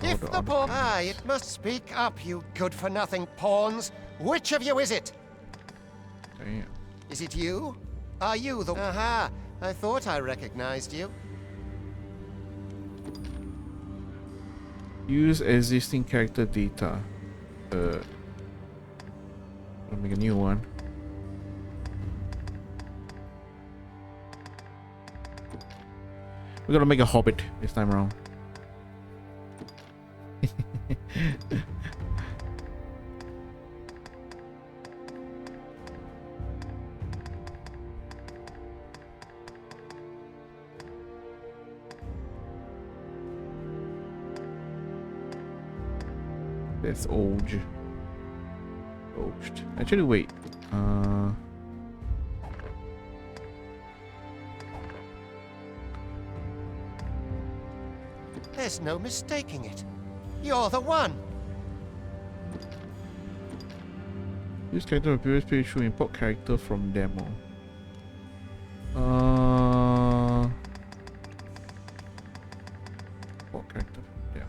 If the pawn... it must speak up, you good-for-nothing pawns. Which of you is it? Damn. Is it you? Are you the... Aha! I thought I recognized you. Use existing character data. I'll make a new one. We're gonna make a hobbit this time around. That's old. Actually, wait. There's no mistaking it. You're the one. Use character of previous page to import character from demo. Import character from demo.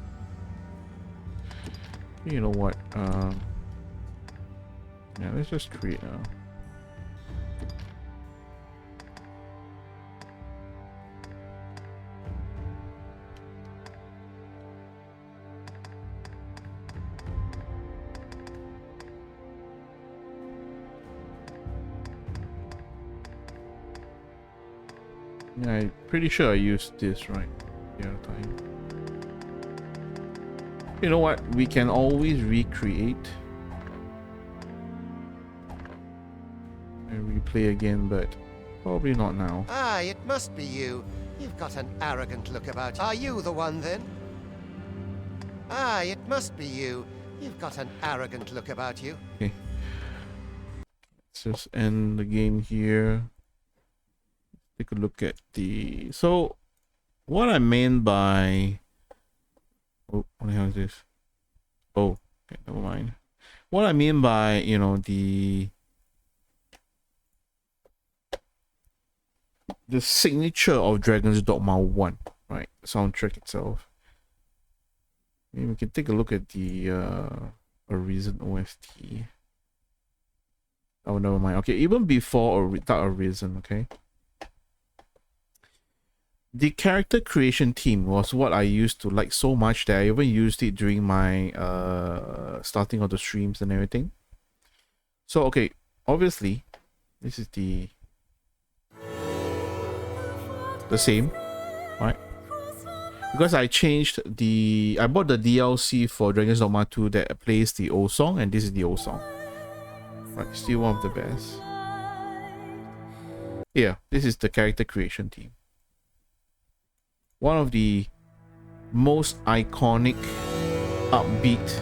You know what? Yeah, let's just create a. Yeah, I'm pretty sure I used this right the other time. You know what? We can always recreate and replay again, but probably not now. It must be you. You've got an arrogant look about you. Are you the one then? It must be you. You've got an arrogant look about you. Okay. Let's just end the game here. Take a look at the... So, what I meant by... Oh, what the hell is this? Oh, okay, never mind. What I mean by, you know, the the signature of Dragon's Dogma 1, right? Soundtrack itself. Maybe we can take a look at the Arisen OST. Oh, never mind. Okay, even before Arisen, okay. The character creation team was what I used to like so much that I even used it during my starting of the streams and everything. So okay, obviously, this is the same, right? Because I bought the DLC for Dragon's Dogma 2 that plays the old song, and this is the old song. Right, still one of the best. Yeah, this is the character creation team. One of the most iconic, upbeat,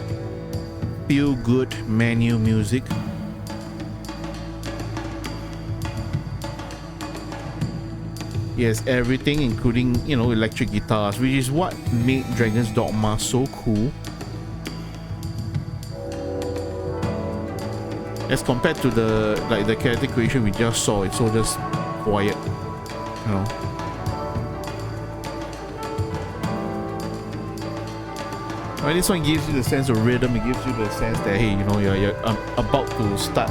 feel-good menu music. Yes, everything, including, you know, electric guitars, which is what made Dragon's Dogma so cool. As compared to the character creation we just saw, it's all just quiet, you know. Right, this one gives you the sense of rhythm. It gives you the sense that, hey, you know, you're about to start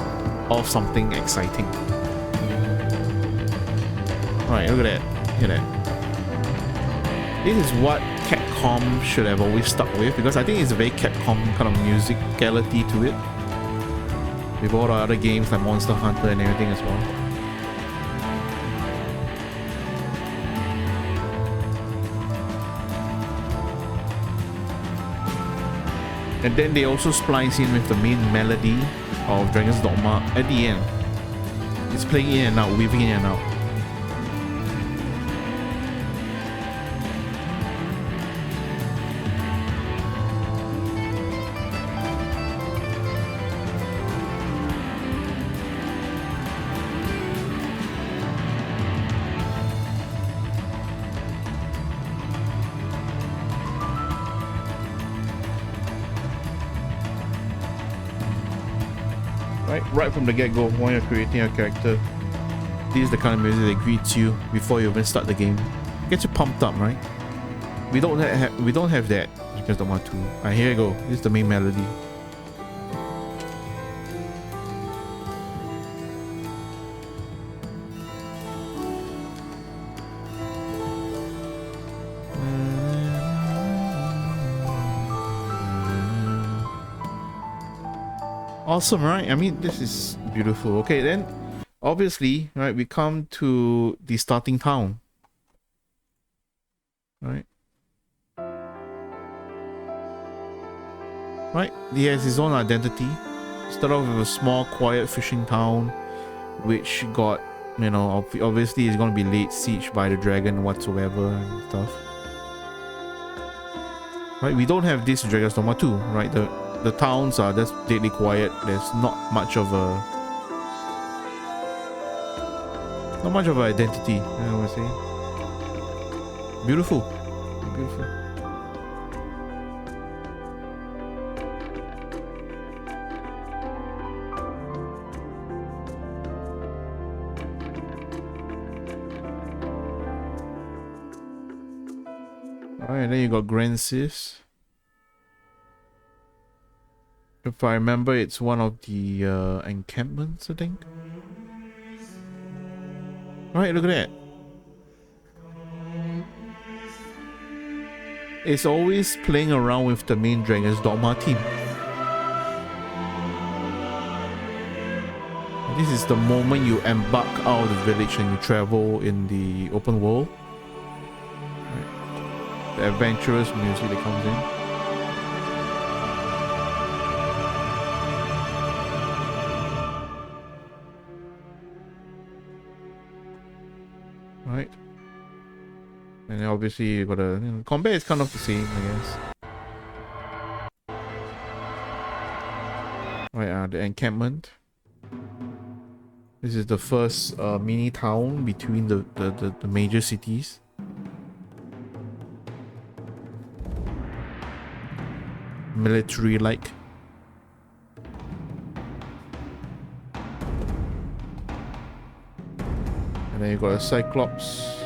off something exciting. Alright, look at that. Look at that. This is what Capcom should have always stuck with, because I think it's a very Capcom kind of musicality to it. With all the other games like Monster Hunter and everything as well. And then they also splice in with the main melody of Dragon's Dogma at the end. It's playing in and out, weaving in and out. Right from the get-go, when you're creating a character, this is the kind of music that greets you before you even start the game. Gets you pumped up, right? We don't have that in Dragon's Dogma 2. Alright, here you go. This is the main melody. Awesome, right? I mean, this is beautiful. Okay, then obviously, right, we come to the starting town. Right? Right? He has his own identity. Start off with a small, quiet fishing town, which got, you know, obviously is going to be laid siege by the dragon whatsoever and stuff. Right? We don't have this in Dragon's Dogma 2, right? The towns are just deadly quiet. There's not much of an identity, I would say. Beautiful. Beautiful. Alright, then you got Grand Sis. If I remember, it's one of the encampments, I think. Alright, look at that. It's always playing around with the main Dragon's Dogma team. This is the moment you embark out of the village and you travel in the open world. Right. The adventurous music that comes in. Right, and obviously you gotta, you know, combat is kind of the same, I guess. Right, the encampment. This is the first mini town between the major cities. Military-like. And then you got a Cyclops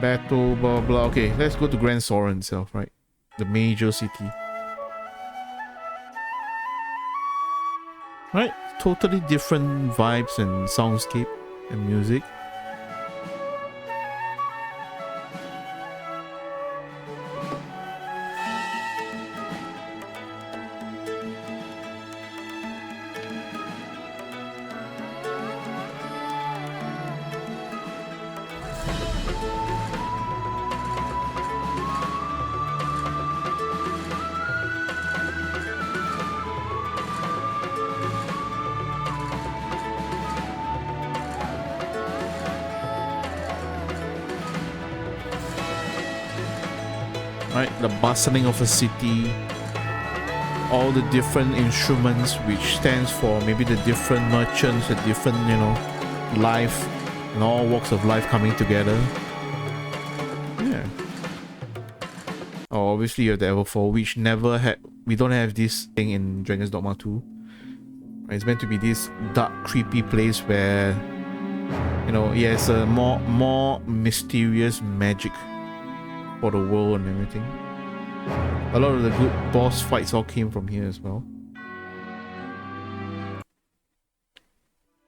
battle, blah blah. Okay, let's go to Grand Soren itself, right? The major city. Right? Totally different vibes and soundscape and music. The bustling of a city, all the different instruments which stands for maybe the different merchants, the different, you know, life and all walks of life coming together. Yeah. Oh, obviously you have the Everfall, which never had, we don't have this thing in Dragon's Dogma 2. It's meant to be this dark, creepy place where, you know, it has a more mysterious magic for the world and everything. A lot of the good boss fights all came from here as well.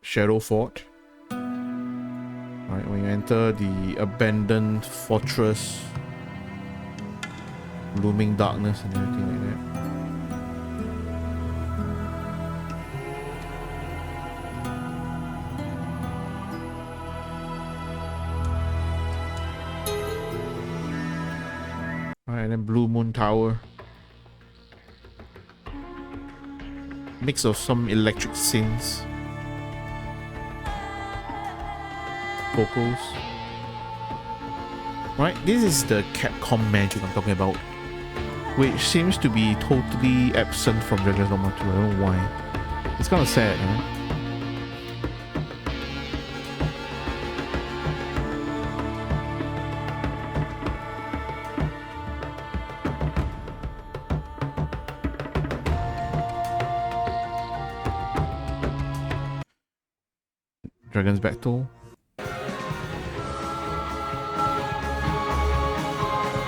Shadow Fort. Right, when you enter the abandoned fortress, looming darkness and everything like that. Alright, then Blue Moon Tower. Mix of some electric synths. Vocals. Right, this is the Capcom magic I'm talking about, which seems to be totally absent from Dragon's Dogma 2. I don't know why. It's kind of sad, you know? Dragon's Battle.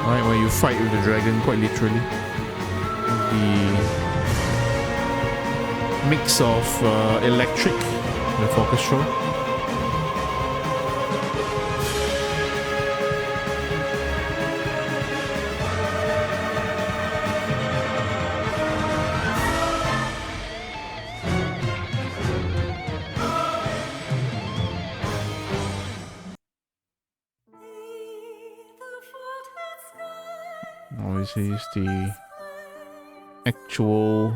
Alright, where you fight with the dragon, quite literally. The mix of electric with orchestral. This is the actual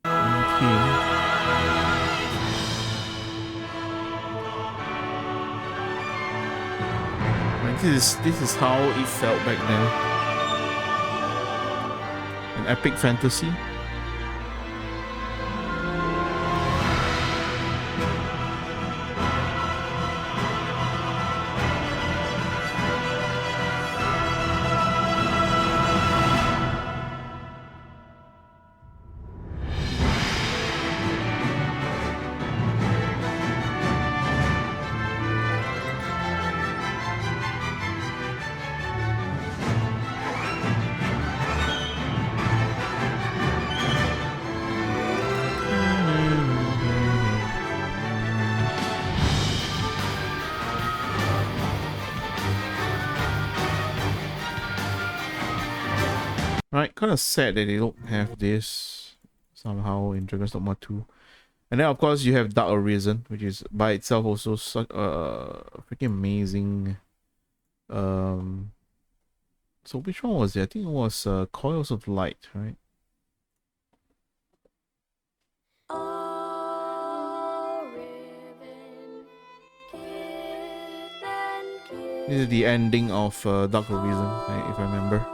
theme. This is how it felt back then. An epic fantasy. Kind of sad that they don't have this somehow in Dragon's Dogma 2. And then of course you have Dark Arisen, which is by itself also such freaking amazing. So which one was it? I think it was Coils of Light, right? This is the ending of Dark Arisen, right, if I remember.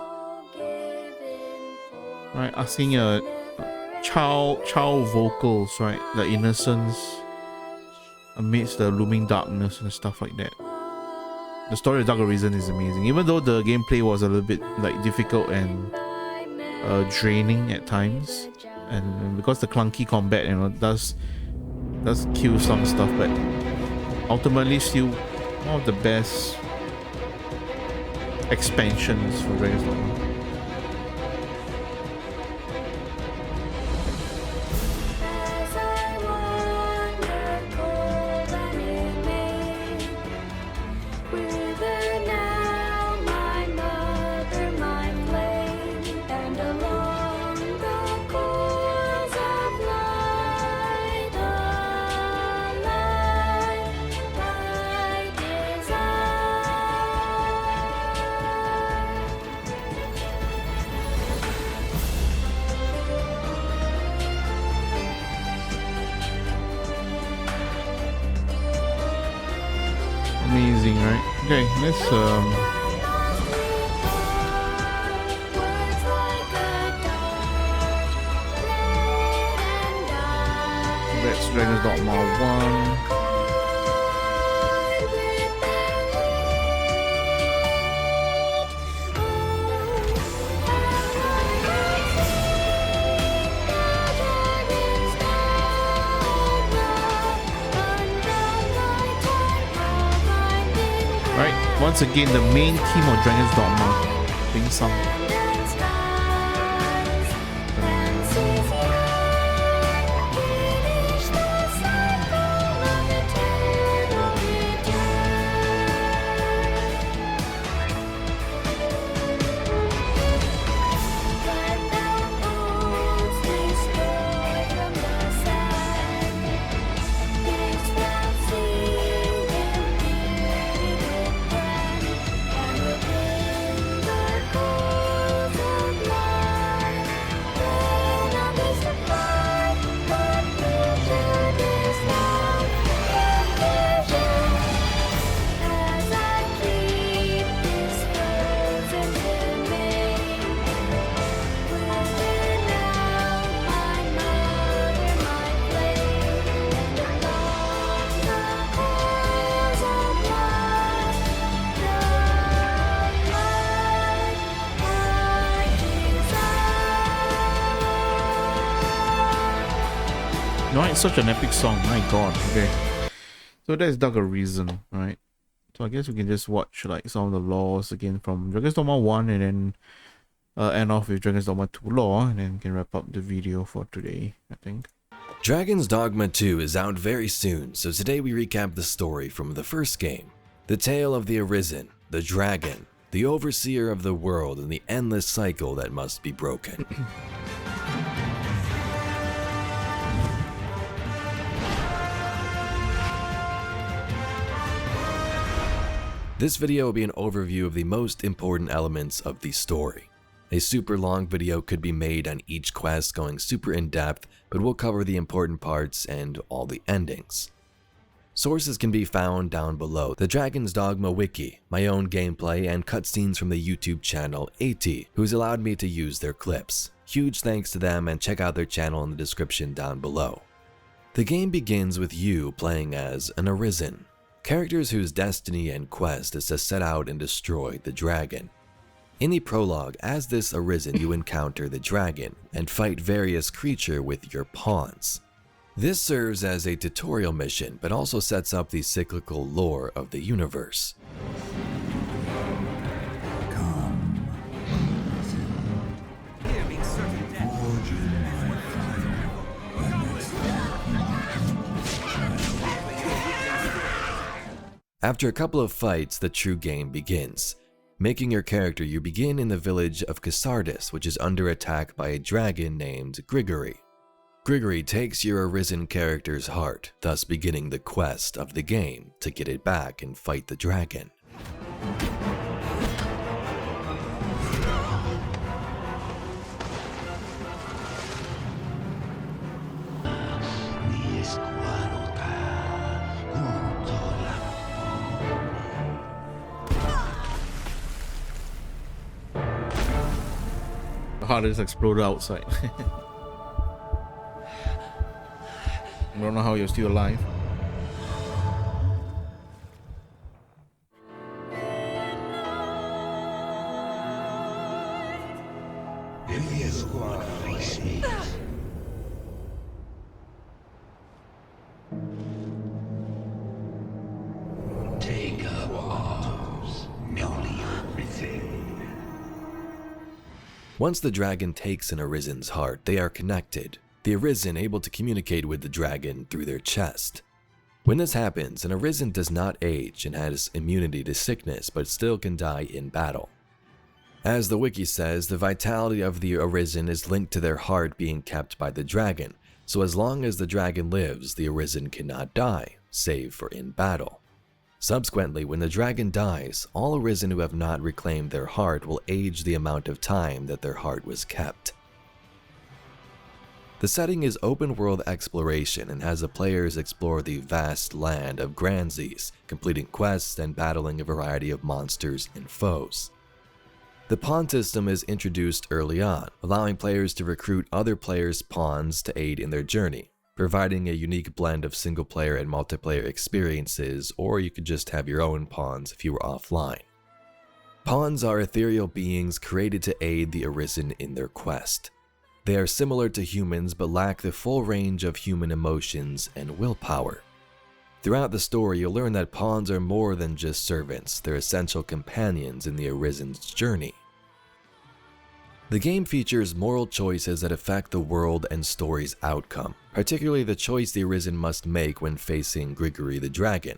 Right, asking child vocals, right? The innocence amidst the looming darkness and stuff like that. The story of Dark Arisen is amazing, even though the gameplay was a little bit like difficult and draining at times, and because the clunky combat, you know, does kill some stuff, but ultimately still one of the best expansions for Dragon's Dogma. Amazing, right? Okay, let's that's Dragon's Dogma 1. Right, once again, the main theme of Dragon's Dogma being sung. No, it's such an epic song, my god. Okay, so that's Dark Arisen, right? So I guess we can just watch like some of the laws again from Dragon's Dogma 1 and then end off with Dragon's Dogma 2 law, and then can wrap up the video for today, I think. Dragon's Dogma 2 is out very soon, so today we recap the story from the first game. The tale of the Arisen, the dragon, the overseer of the world, and the endless cycle that must be broken. This video will be an overview of the most important elements of the story. A super long video could be made on each quest going super in depth, but we'll cover the important parts and all the endings. Sources can be found down below: the Dragon's Dogma wiki, my own gameplay, and cutscenes from the YouTube channel AT, who's allowed me to use their clips. Huge thanks to them, and check out their channel in the description down below. The game begins with you playing as an Arisen, characters whose destiny and quest is to set out and destroy the dragon. In the prologue, as this Arisen, you encounter the dragon and fight various creatures with your pawns. This serves as a tutorial mission, but also sets up the cyclical lore of the universe. After a couple of fights, the true game begins. Making your character, you begin in the village of Casardis, which is under attack by a dragon named Grigory. Grigory takes your Arisen character's heart, thus beginning the quest of the game to get it back and fight the dragon. The heart is exploded outside. I don't know how you're still alive. Once the dragon takes an Arisen's heart, they are connected, the Arisen able to communicate with the dragon through their chest. When this happens, an Arisen does not age and has immunity to sickness, but still can die in battle. As the wiki says, the vitality of the Arisen is linked to their heart being kept by the dragon, so as long as the dragon lives, the Arisen cannot die, save for in battle. Subsequently, when the dragon dies, all Arisen who have not reclaimed their heart will age the amount of time that their heart was kept. The setting is open world exploration and has the players explore the vast land of Gransees, completing quests and battling a variety of monsters and foes. The pawn system is introduced early on, allowing players to recruit other players' pawns to aid in their journey, providing a unique blend of single-player and multiplayer experiences, or you could just have your own pawns if you were offline. Pawns are ethereal beings created to aid the Arisen in their quest. They are similar to humans but lack the full range of human emotions and willpower. Throughout the story, you'll learn that pawns are more than just servants, they're essential companions in the Arisen's journey. The game features moral choices that affect the world and story's outcome, particularly the choice the Arisen must make when facing Grigory the Dragon.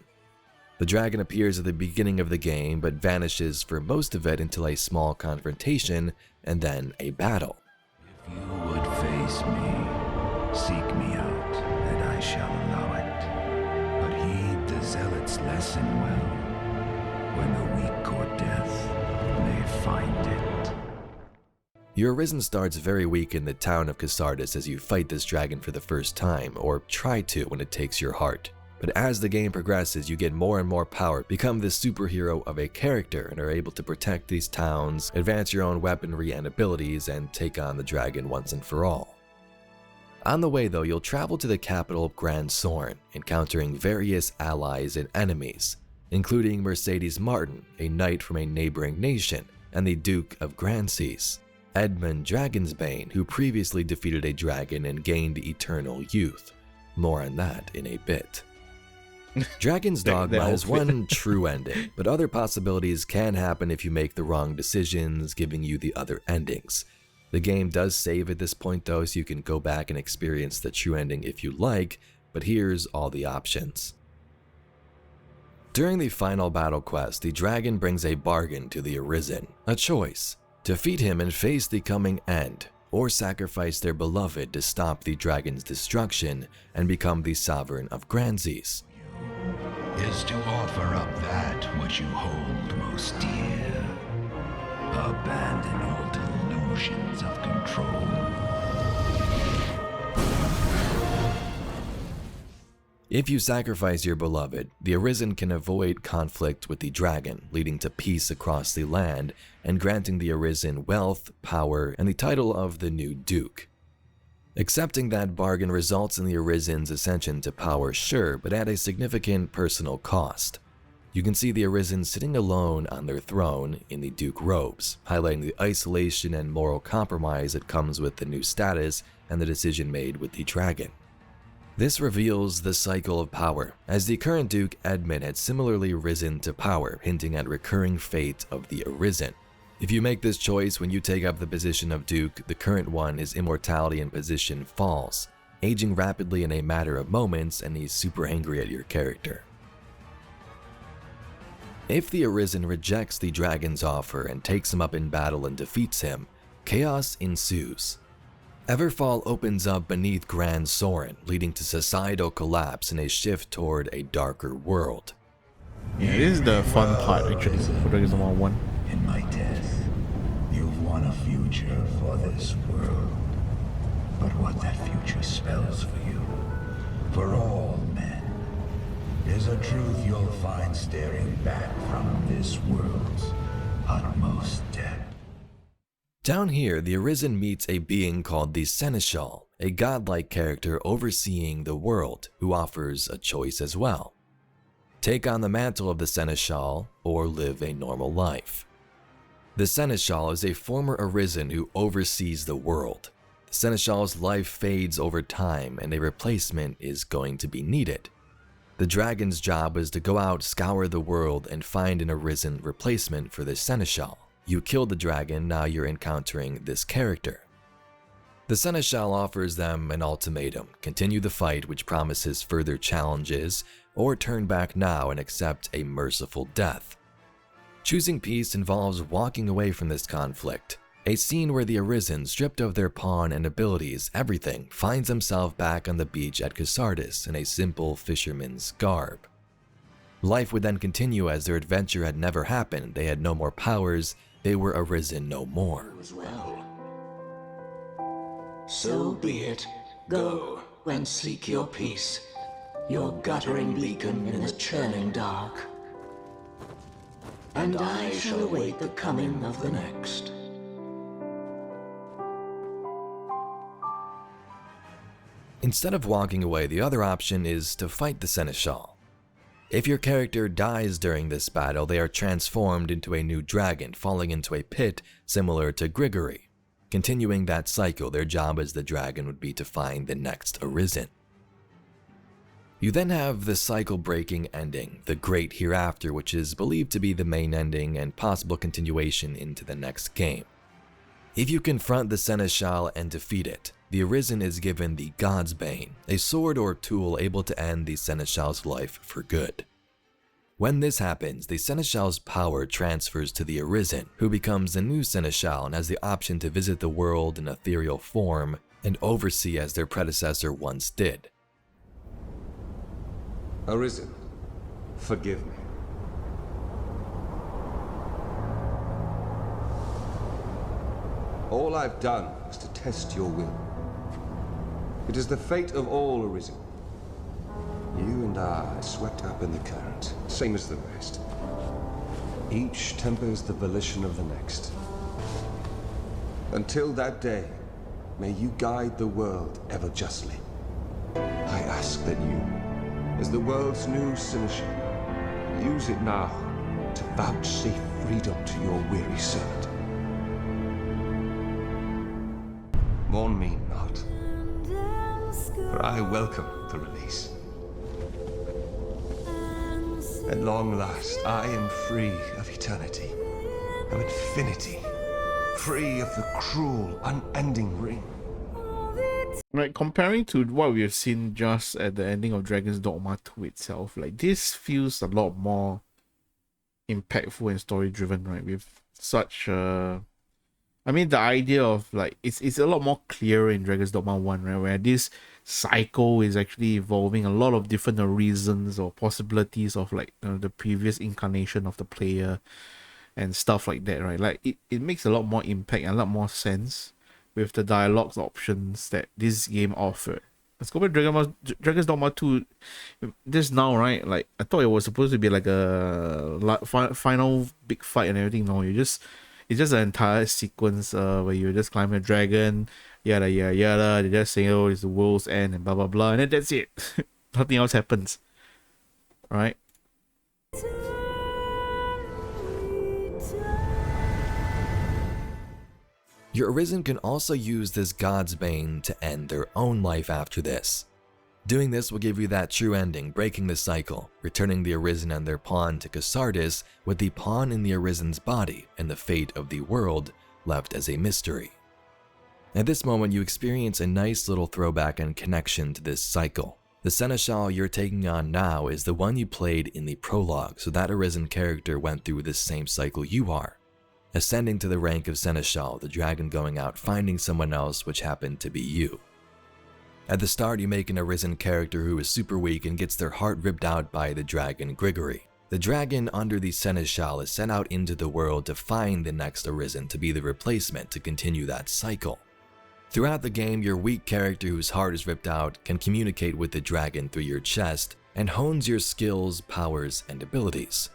The dragon appears at the beginning of the game but vanishes for most of it until a small confrontation and then a battle. If you would face me, seek me out, and I shall allow it. But heed the zealot's lesson well, when the weak court death may find it. Your Arisen starts very weak in the town of Cassardis as you fight this dragon for the first time, or try to when it takes your heart. But as the game progresses, you get more and more power, become the superhero of a character, and are able to protect these towns, advance your own weaponry and abilities, and take on the dragon once and for all. On the way though, you'll travel to the capital of Grand Sorn, encountering various allies and enemies, including Mercedes Martin, a knight from a neighboring nation, and the Duke of Gransees, Edmund Dragonsbane, who previously defeated a dragon and gained eternal youth. More on that in a bit. Dragon's Dogma has one true ending, but other possibilities can happen if you make the wrong decisions, giving you the other endings. The game does save at this point though, so you can go back and experience the true ending if you like, but here's all the options. During the final battle quest, the dragon brings a bargain to the Arisen, a choice: defeat him and face the coming end, or sacrifice their beloved to stop the dragon's destruction and become the sovereign of Gransees. Is to offer up that which you hold most dear. Abandon all delusions of control. If you sacrifice your beloved, the Arisen can avoid conflict with the dragon, leading to peace across the land and granting the Arisen wealth, power, and the title of the new Duke. Accepting that bargain results in the Arisen's ascension to power, sure, but at a significant personal cost. You can see the Arisen sitting alone on their throne in the Duke robes, highlighting the isolation and moral compromise that comes with the new status and the decision made with the dragon. This reveals the cycle of power, as the current Duke Edmund had similarly risen to power, hinting at recurring fate of the Arisen. If you make this choice when you take up the position of Duke, the current one, his immortality and position falls, aging rapidly in a matter of moments, and he's super angry at your character. If the Arisen rejects the dragon's offer and takes him up in battle and defeats him, chaos ensues. Everfall opens up beneath Grand Soren, leading to societal collapse and a shift toward a darker world. Yeah, this is the fun part actually for Dragon's Dogma 1. In my death, you've won a future for this world. But what that future spells for you, for all men, is a truth you'll find staring back from this world's utmost depth. Down here, the Arisen meets a being called the Seneschal, a godlike character overseeing the world, who offers a choice as well. Take on the mantle of the Seneschal, or live a normal life. The Seneschal is a former Arisen who oversees the world. The Seneschal's life fades over time and a replacement is going to be needed. The dragon's job is to go out, scour the world, and find an Arisen replacement for the Seneschal. You killed the dragon, now you're encountering this character. The Seneschal offers them an ultimatum: continue the fight, which promises further challenges, or turn back now and accept a merciful death. Choosing peace involves walking away from this conflict. A scene where the Arisen, stripped of their pawn and abilities, everything, finds himself back on the beach at Casardis in a simple fisherman's garb. Life would then continue as their adventure had never happened. They had no more powers, they were Arisen no more. Well, so be it. Go and seek your peace, your guttering beacon in the churning dark. And I shall await the coming of the next. Instead of walking away, the other option is to fight the Seneschal. If your character dies during this battle, they are transformed into a new dragon, falling into a pit similar to Grigory. Continuing that cycle, their job as the dragon would be to find the next Arisen. You then have the cycle-breaking ending, the Great Hereafter, which is believed to be the main ending and possible continuation into the next game. If you confront the Seneschal and defeat it, the Arisen is given the God's Bane, a sword or tool able to end the Seneschal's life for good. When this happens, the Seneschal's power transfers to the Arisen, who becomes the new Seneschal and has the option to visit the world in ethereal form and oversee as their predecessor once did. Arisen, forgive me. All I've done is to test your will. It is the fate of all Arisen. You and I swept up in the current, same as the rest. Each tempers the volition of the next. Until that day, may you guide the world ever justly. I ask that you, as the world's new Seneschal, use it now to vouchsafe freedom to your weary servant. Mourn me not, for I welcome the release. At long last, I am free of eternity, of infinity, free of the cruel, unending ring. Right, comparing to what we have seen just at the ending of Dragon's Dogma 2 itself, like this feels a lot more impactful and story driven, right? With such I mean, the idea of like it's a lot more clearer in Dragon's Dogma 1, right? Where this cycle is actually evolving a lot of different reasons or possibilities of like the previous incarnation of the player and stuff like that, right? Like it makes a lot more impact and a lot more sense with the dialogues options that this game offered. Let's go back to Dragon's Dogma 2 just now, right? Like I thought it was supposed to be like a final big fight and everything. No, it's just an entire sequence where you just climb a dragon, yada yada yada. They just say, oh, it's the world's end and blah blah blah, and then that's it. Nothing else happens, right? Your Arisen can also use this God's Bane to end their own life after this. Doing this will give you that true ending, breaking the cycle, returning the Arisen and their pawn to Casardis with the pawn in the Arisen's body and the fate of the world left as a mystery. At this moment, you experience a nice little throwback and connection to this cycle. The Seneschal you're taking on now is the one you played in the prologue, so that Arisen character went through this same cycle you are. Ascending to the rank of Seneschal, the dragon going out, finding someone else which happened to be you. At the start, you make an Arisen character who is super weak and gets their heart ripped out by the dragon Grigory. The dragon under the Seneschal is sent out into the world to find the next Arisen to be the replacement to continue that cycle. Throughout the game, your weak character whose heart is ripped out can communicate with the dragon through your chest and hones your skills, powers, and abilities.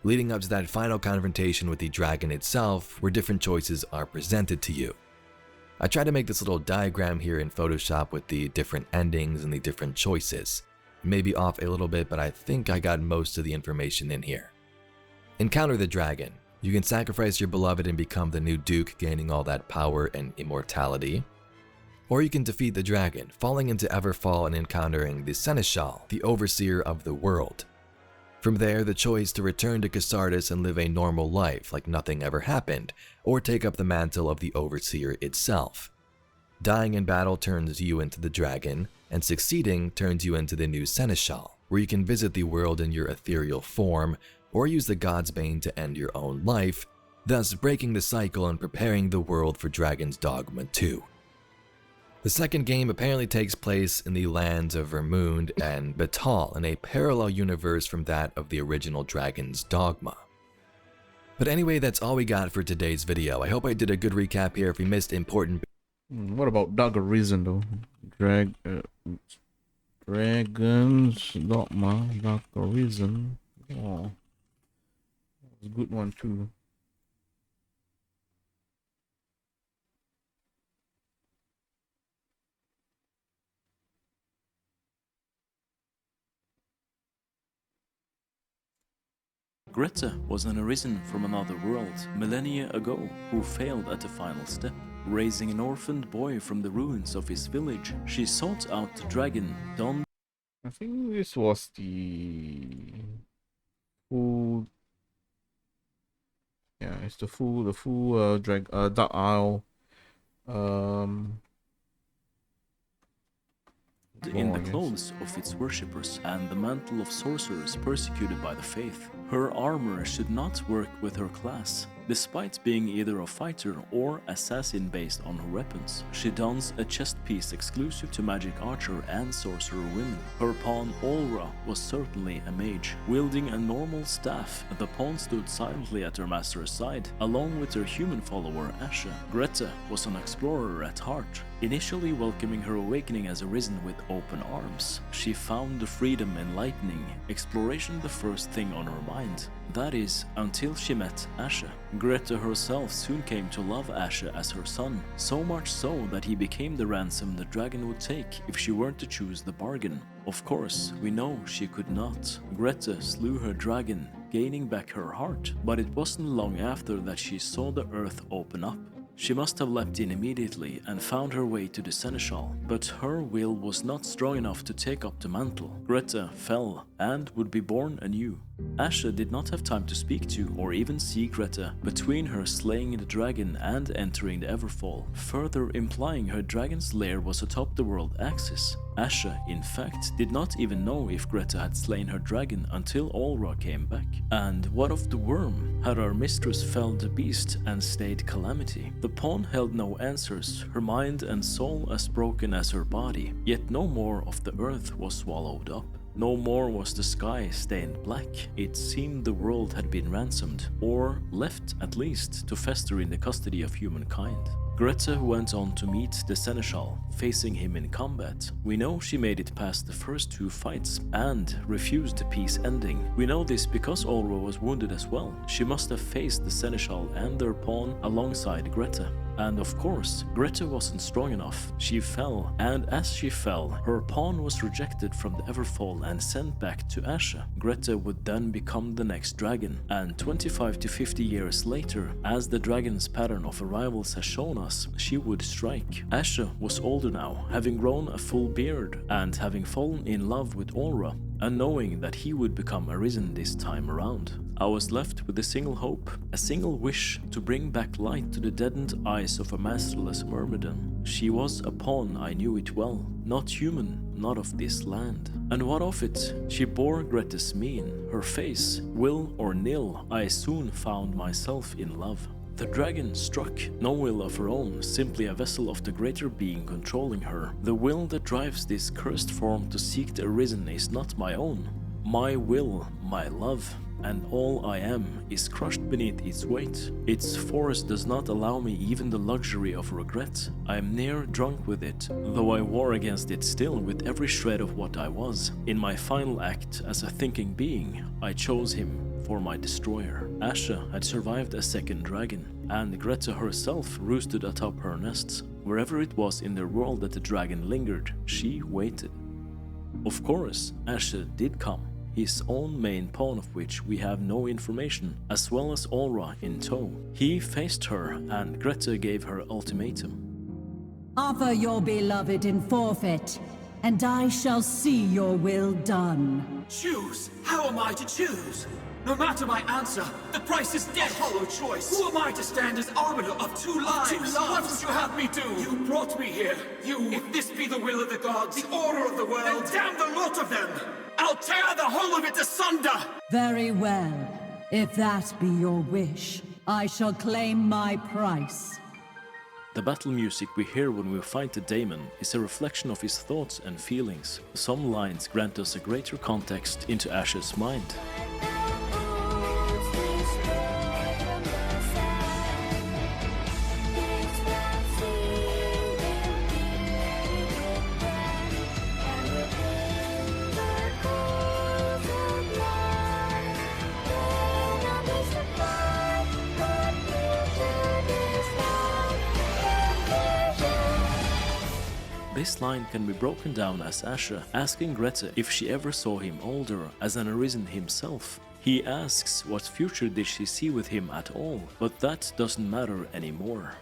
Leading up to that final confrontation with the dragon itself, where different choices are presented to you. I tried to make this little diagram here in Photoshop with the different endings and the different choices. It may be off a little bit, but I think I got most of the information in here. Encounter the dragon. You can sacrifice your beloved and become the new Duke, gaining all that power and immortality. Or you can defeat the dragon, falling into Everfall and encountering the Seneschal, the overseer of the world. From there, the choice to return to Casardis and live a normal life like nothing ever happened, or take up the mantle of the Overseer itself. Dying in battle turns you into the dragon, and succeeding turns you into the new Seneschal, where you can visit the world in your ethereal form, or use the God's Bane to end your own life, thus breaking the cycle and preparing the world for Dragon's Dogma 2. The second game apparently takes place in the lands of Vermund and Betal in a parallel universe from that of the original Dragon's Dogma. But anyway, that's all we got for today's video. I hope I did a good recap here. If we missed important... What about Dog Arisen though? Dragon's Dogma, Dog Arisen. Oh, that's a good one too. Greta was an arisen from another world millennia ago who failed at the final step. Raising an orphaned boy from the ruins of his village, she sought out the dragon Don. I think this was the full. Yeah, it's the full Dark Isle. In the clothes of its worshippers and the mantle of sorcerers persecuted by the faith. Her armor should not work with her class. Despite being either a fighter or assassin based on her weapons, she dons a chest piece exclusive to magic archer and sorcerer women. Her pawn Olra was certainly a mage. Wielding a normal staff, the pawn stood silently at her master's side, along with her human follower Asha. Greta was an explorer at heart, initially welcoming her awakening as arisen with open arms. She found the freedom enlightening, exploration the first thing on her mind. That is, until she met Asha. Greta herself soon came to love Asha as her son, so much so that he became the ransom the dragon would take if she weren't to choose the bargain. Of course, we know she could not. Greta slew her dragon, gaining back her heart, but it wasn't long after that she saw the earth open up. She must have leapt in immediately and found her way to the Seneschal, but her will was not strong enough to take up the mantle. Greta fell and would be born anew. Asha did not have time to speak to or even see Greta between her slaying the dragon and entering the Everfall, further implying her dragon's lair was atop the world axis. Asha, in fact, did not even know if Greta had slain her dragon until Olra came back. And what of the worm? Had our mistress felled the beast and stayed Calamity? The pawn held no answers, her mind and soul as broken as her body, yet no more of the earth was swallowed up. No more was the sky stained black. It seemed the world had been ransomed, or left at least, to fester in the custody of humankind. Greta went on to meet the Seneschal, facing him in combat. We know she made it past the first two fights and refused the peace ending. We know this because Olra was wounded as well. She must have faced the Seneschal and their pawn alongside Greta. And of course, Greta wasn't strong enough. She fell, and as she fell, her pawn was rejected from the Everfall and sent back to Asha. Greta would then become the next dragon, and 25 to 50 years later, as the dragon's pattern of arrivals has shown us, she would strike. Asha was older now, having grown a full beard, and having fallen in love with Olra, and knowing that he would become arisen this time around. I was left with a single hope, a single wish to bring back light to the deadened eyes of a masterless myrmidon. She was a pawn, I knew it well, not human, not of this land. And what of it? She bore Greta's mien, her face, will or nil, I soon found myself in love. The dragon struck, no will of her own, simply a vessel of the greater being controlling her. The will that drives this cursed form to seek the arisen is not my own. My will, my love, and all I am is crushed beneath its weight. Its force does not allow me even the luxury of regret. I am near drunk with it, though I war against it still with every shred of what I was. In my final act as a thinking being, I chose him for my destroyer. Asha had survived a second dragon, and Greta herself roosted atop her nests. Wherever it was in their world that the dragon lingered, she waited. Of course, Asha did come, his own main pawn of which we have no information, as well as Olra in tow. He faced her, and Greta gave her ultimatum. Offer your beloved in forfeit. and I shall see your will done. Choose? How am I to choose? No matter my answer, the price is death. A hollow choice. Who am I to stand as arbiter of two lives? What would you have me do? You brought me here. If this be the will of the gods, the order of the world, then damn the lot of them. I'll tear the whole of it asunder. Very well. If that be your wish, I shall claim my price. The battle music we hear when we fight the daemon is a reflection of his thoughts and feelings. Some lines grant us a greater context into Ash's mind. This line can be broken down as Asha asking Greta if she ever saw him older as an Arisen himself. He asks what future did she see with him at all, but that doesn't matter anymore.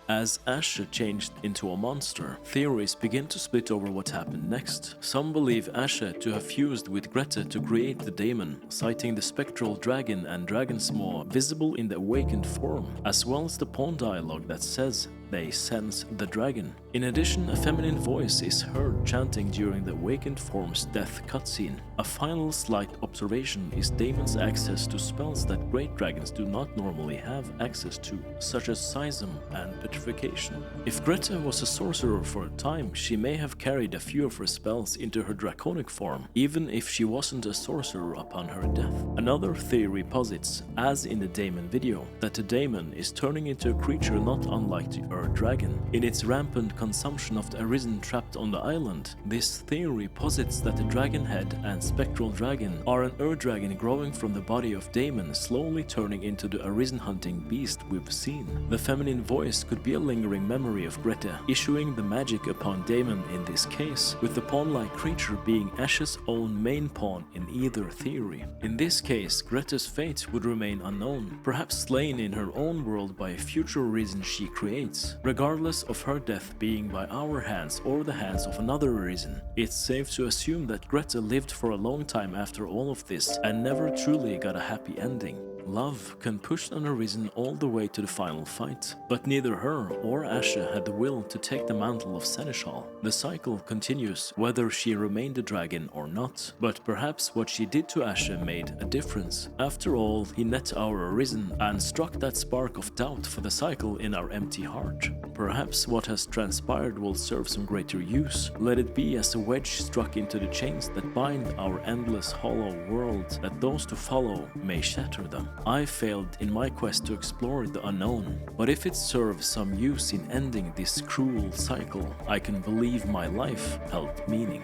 As Asha changed into a monster, theories begin to split over what happened next. Some believe Asha to have fused with Greta to create the daemon, citing the spectral dragon and dragon's maw visible in the awakened form, as well as the pawn dialogue that says they sense the dragon. In addition, a feminine voice is heard chanting during the awakened form's death cutscene. A final slight observation is Daemon's access to spells that great dragons do not normally have access to, such as seism and petrification. If Greta was a sorcerer for a time, she may have carried a few of her spells into her draconic form, even if she wasn't a sorcerer upon her death. Another theory posits, as in the Daemon video, that the daemon is turning into a creature not unlike the dragon. In its rampant consumption of the Arisen trapped on the island, this theory posits that the dragon head and spectral dragon are an dragon growing from the body of Daemon, slowly turning into the Arisen hunting beast we've seen. The feminine voice could be a lingering memory of Greta, issuing the magic upon Daemon in this case, with the pawn-like creature being Ash's own main pawn in either theory. In this case, Greta's fate would remain unknown, perhaps slain in her own world by a future Arisen she creates. Regardless of her death being by our hands or the hands of another Arisen, it's safe to assume that Greta lived for a long time after all of this and never truly got a happy ending. Love can push an Arisen all the way to the final fight, but neither her or Asha had the will to take the mantle of Seneschal. The cycle continues whether she remained a dragon or not, but perhaps what she did to Asha made a difference. After all, he met our Arisen and struck that spark of doubt for the cycle in our empty heart. Perhaps what has transpired will serve some greater use. Let it be as a wedge struck into the chains that bind our endless hollow world, that those to follow may shatter them. I failed in my quest to explore the unknown, but if it serves some use in ending this cruel cycle, I can believe my life held meaning.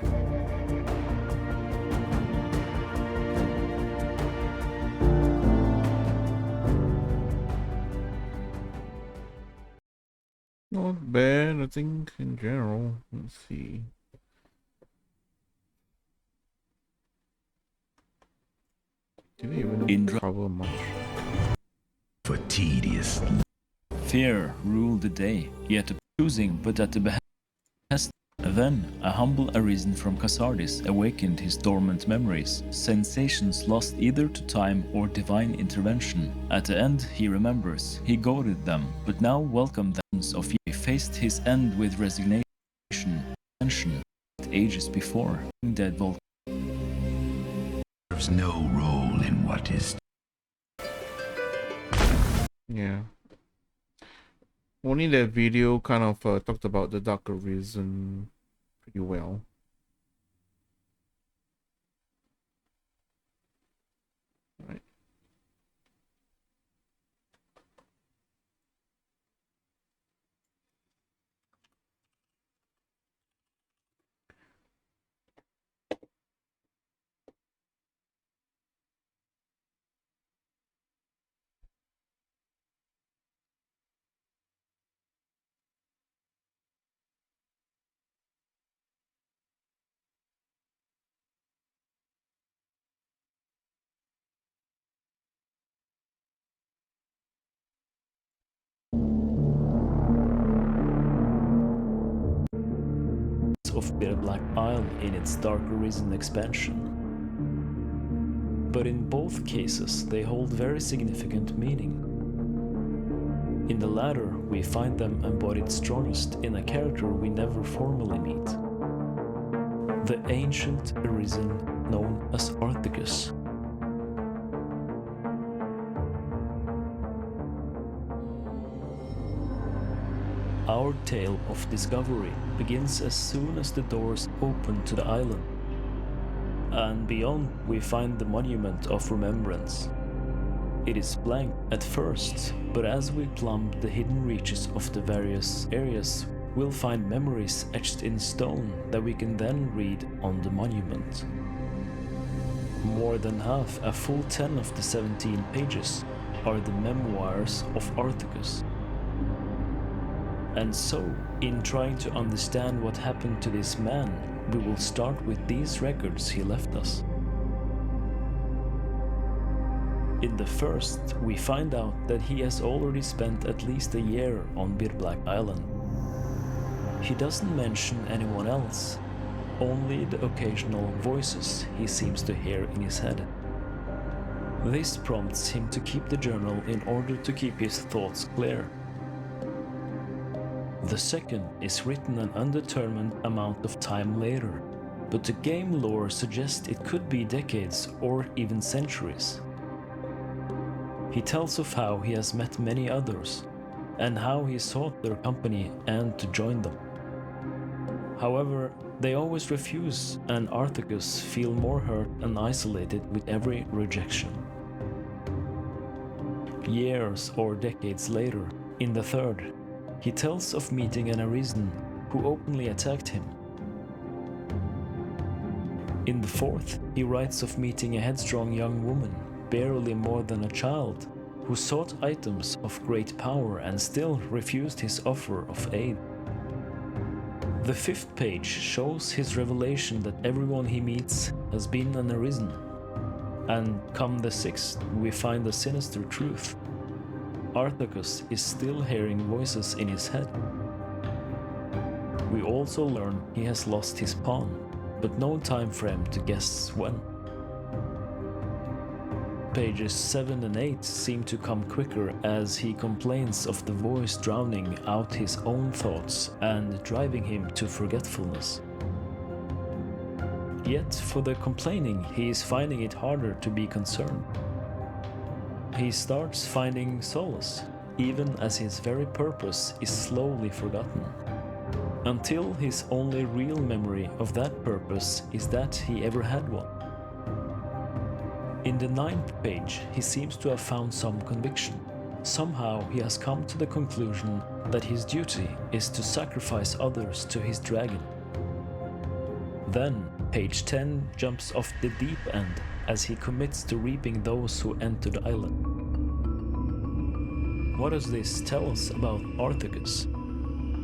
Not bad, I think, in general. Let's see. Did we even cover much? For tedious. Fear ruled the day, yet choosing but at the behest. Then, a humble Arisen from Khazardis awakened his dormant memories, sensations lost either to time or divine intervention. At the end, he remembers, he goaded them, but now welcomed them of he faced his end with resignation, tension, ages before, dead Volk. There's no role in what is. Yeah. Only that video kind of talked about the Dark Arisen pretty well. Right. ghosts of Bitter Black Isle in its Dark Arisen expansion. But in both cases, they hold very significant meaning. In the latter, we find them embodied strongest in a character we never formally meet. The ancient Arisen known as Arthicus. Our tale of discovery begins as soon as the doors open to the island. And beyond, we find the Monument of Remembrance. It is blank at first, but as we plumb the hidden reaches of the various areas, we'll find memories etched in stone that we can then read on the monument. More than half, a full 10 of the 17 pages, are the memoirs of Arthicus. And so, in trying to understand what happened to this man, we will start with these records he left us. In the first, we find out that he has already spent at least a year on Bitter Black Island. He doesn't mention anyone else, only the occasional voices he seems to hear in his head. This prompts him to keep the journal in order to keep his thoughts clear. The second is written an undetermined amount of time later, but the game lore suggests it could be decades or even centuries. He tells of how he has met many others, and how he sought their company and to join them. However, they always refuse, and Arthicus feels more hurt and isolated with every rejection. Years or decades later, in the third, he tells of meeting an Arisen who openly attacked him. In the fourth, he writes of meeting a headstrong young woman, barely more than a child, who sought items of great power and still refused his offer of aid. The fifth page shows his revelation that everyone he meets has been an Arisen. And come the sixth, we find a sinister truth. Arthicus is still hearing voices in his head. We also learn he has lost his pawn, but no time frame to guess when. Pages 7 and 8 seem to come quicker as he complains of the voice drowning out his own thoughts and driving him to forgetfulness. Yet for the complaining, he is finding it harder to be concerned. He starts finding solace, even as his very purpose is slowly forgotten, until his only real memory of that purpose is that he ever had one. In the ninth page, he seems to have found some conviction. Somehow he has come to the conclusion that his duty is to sacrifice others to his dragon. Then, page 10 jumps off the deep end as he commits to reaping those who enter the island. What does this tell us about Arthicus?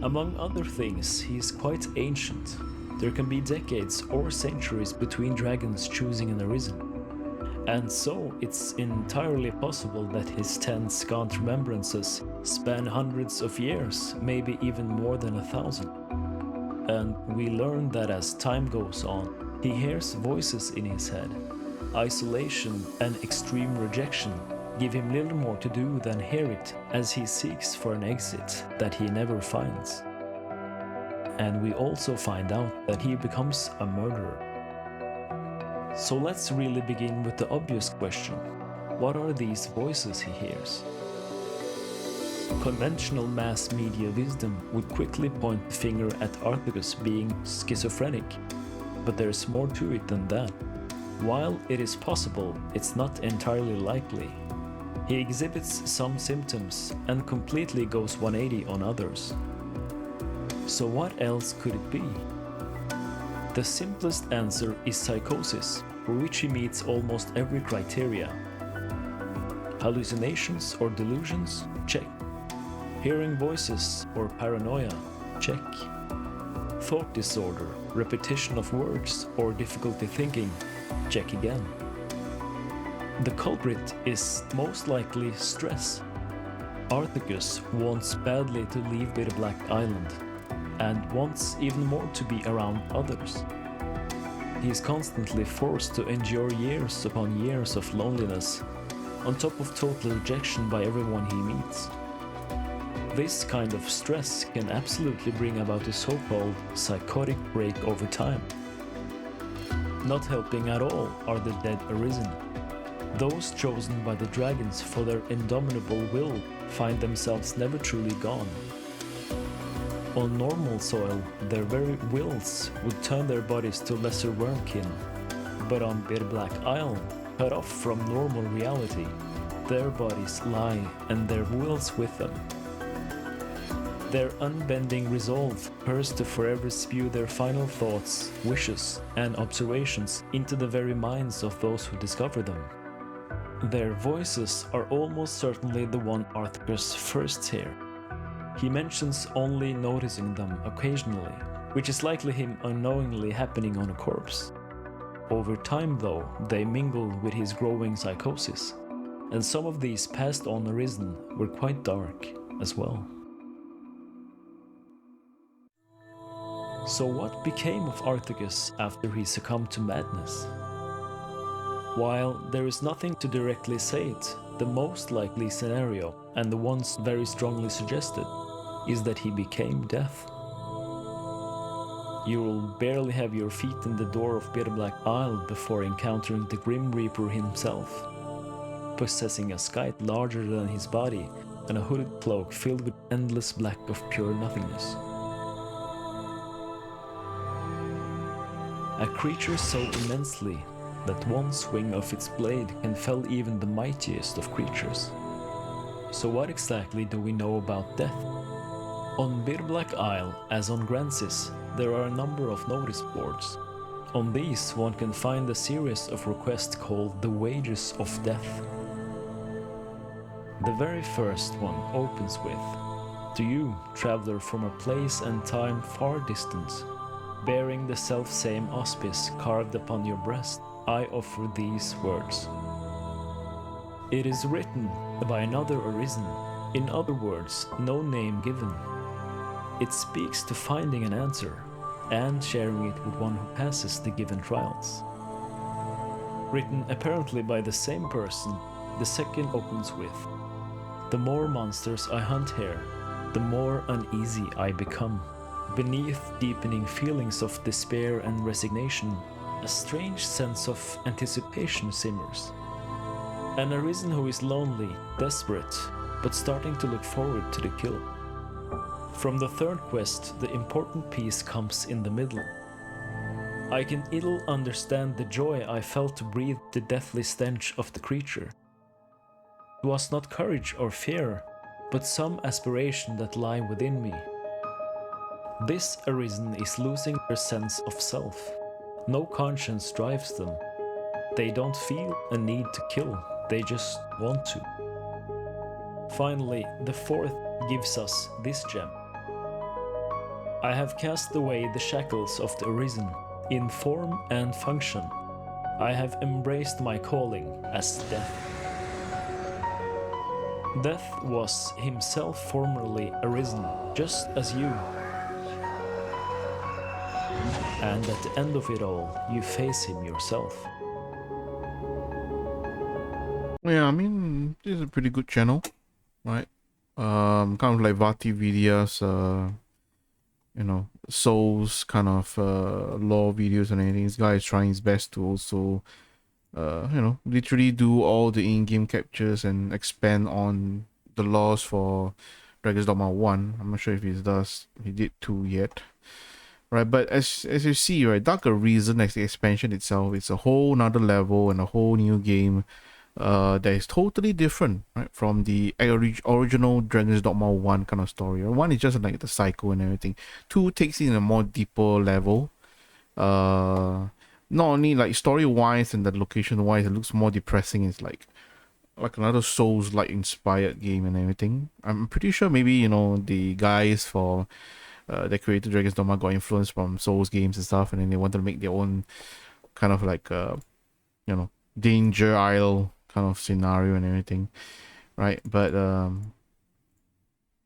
Among other things, he is quite ancient. There can be decades or centuries between dragons choosing an Arisen. And so it's entirely possible that his 10 scant remembrances span hundreds of years, maybe even more than 1,000. And we learn that as time goes on, he hears voices in his head. Isolation and extreme rejection give him little more to do than hear it as he seeks for an exit that he never finds. And we also find out that he becomes a murderer. So let's really begin with the obvious question. What are these voices he hears? Conventional mass media wisdom would quickly point the finger at Arthicus being schizophrenic, but there's more to it than that. While it is possible, it's not entirely likely. He exhibits some symptoms and completely goes 180 on others. So what else could it be? The simplest answer is psychosis, for which he meets almost every criteria. Hallucinations or delusions? Check. Hearing voices or paranoia? Check. Thought disorder, repetition of words, or difficulty thinking? Check again. The culprit is most likely stress. Arthicus wants badly to leave Bitter Black Island. and wants even more to be around others. He is constantly forced to endure years upon years of loneliness, on top of total rejection by everyone he meets. This kind of stress can absolutely bring about a so-called psychotic break over time. Not helping at all are the dead arisen. Those chosen by the dragons for their indomitable will find themselves never truly gone. On normal soil, their very wills would turn their bodies to lesser wormkin, but on Bir Black Isle, cut off from normal reality, their bodies lie and their wills with them. Their unbending resolve purrs to forever spew their final thoughts, wishes, and observations into the very minds of those who discover them. Their voices are almost certainly the one Arthurus first hear. He mentions only noticing them occasionally, which is likely him unknowingly happening on a corpse. Over time, though, they mingle with his growing psychosis, and some of these passed on arisen were quite dark as well. So what became of Arthurus after he succumbed to madness? While there is nothing to directly say it, the most likely scenario, and the ones very strongly suggested, is that he became death. You will barely have your feet in the door of Bir Black Isle before encountering the Grim Reaper himself, possessing a scythe larger than his body and a hooded cloak filled with endless black of pure nothingness. A creature so immensely that one swing of its blade can fell even the mightiest of creatures. So what exactly do we know about death? On Bir Black Isle, as on Grancis, there are a number of notice boards. On these one can find a series of requests called the Wages of Death. The very first one opens with, "To you, traveler from a place and time far distant, bearing the self-same auspice carved upon your breast, I offer these words." It is written by another arisen, in other words, no name given. It speaks to finding an answer and sharing it with one who passes the given trials. Written apparently by the same person, the second opens with, "The more monsters I hunt here, the more uneasy I become. Beneath deepening feelings of despair and resignation, a strange sense of anticipation simmers. An arisen who is lonely, desperate, but starting to look forward to the kill." From the third quest, the important piece comes in the middle. "I can ill understand the joy I felt to breathe the deathly stench of the creature. It was not courage or fear, but some aspiration that lie within me. This arisen is losing their sense of self. No conscience drives them. They don't feel a need to kill, they just want to." Finally, the fourth gives us this gem. "I have cast away the shackles of the arisen, in form and function. I have embraced my calling as death." Death was himself formerly arisen, just as you. And at the end of it all, you face him yourself. Yeah, I mean, this is a pretty good channel, right? Kind of like Vati Vidya's, Souls kind of lore videos and anything. This guy is trying his best to also, literally do all the in-game captures and expand on the laws for Dragon's Dogma 1. I'm not sure if he did 2 yet. Right, but as you see, right, Dark Arisen as the expansion itself, it's a whole nother level and a whole new game that is totally different, right, from the original Dragon's Dogma 1 kind of story. 1 is just like the cycle and everything. 2 takes it in a more deeper level. Not only like story-wise and the location-wise, it looks more depressing. It's like another Souls-like inspired game and everything. I'm pretty sure maybe, the guys for that created Dragon's Dogma got influenced from Souls games and stuff, and then they wanted to make their own kind of like Danger Isle kind of scenario and everything, right? But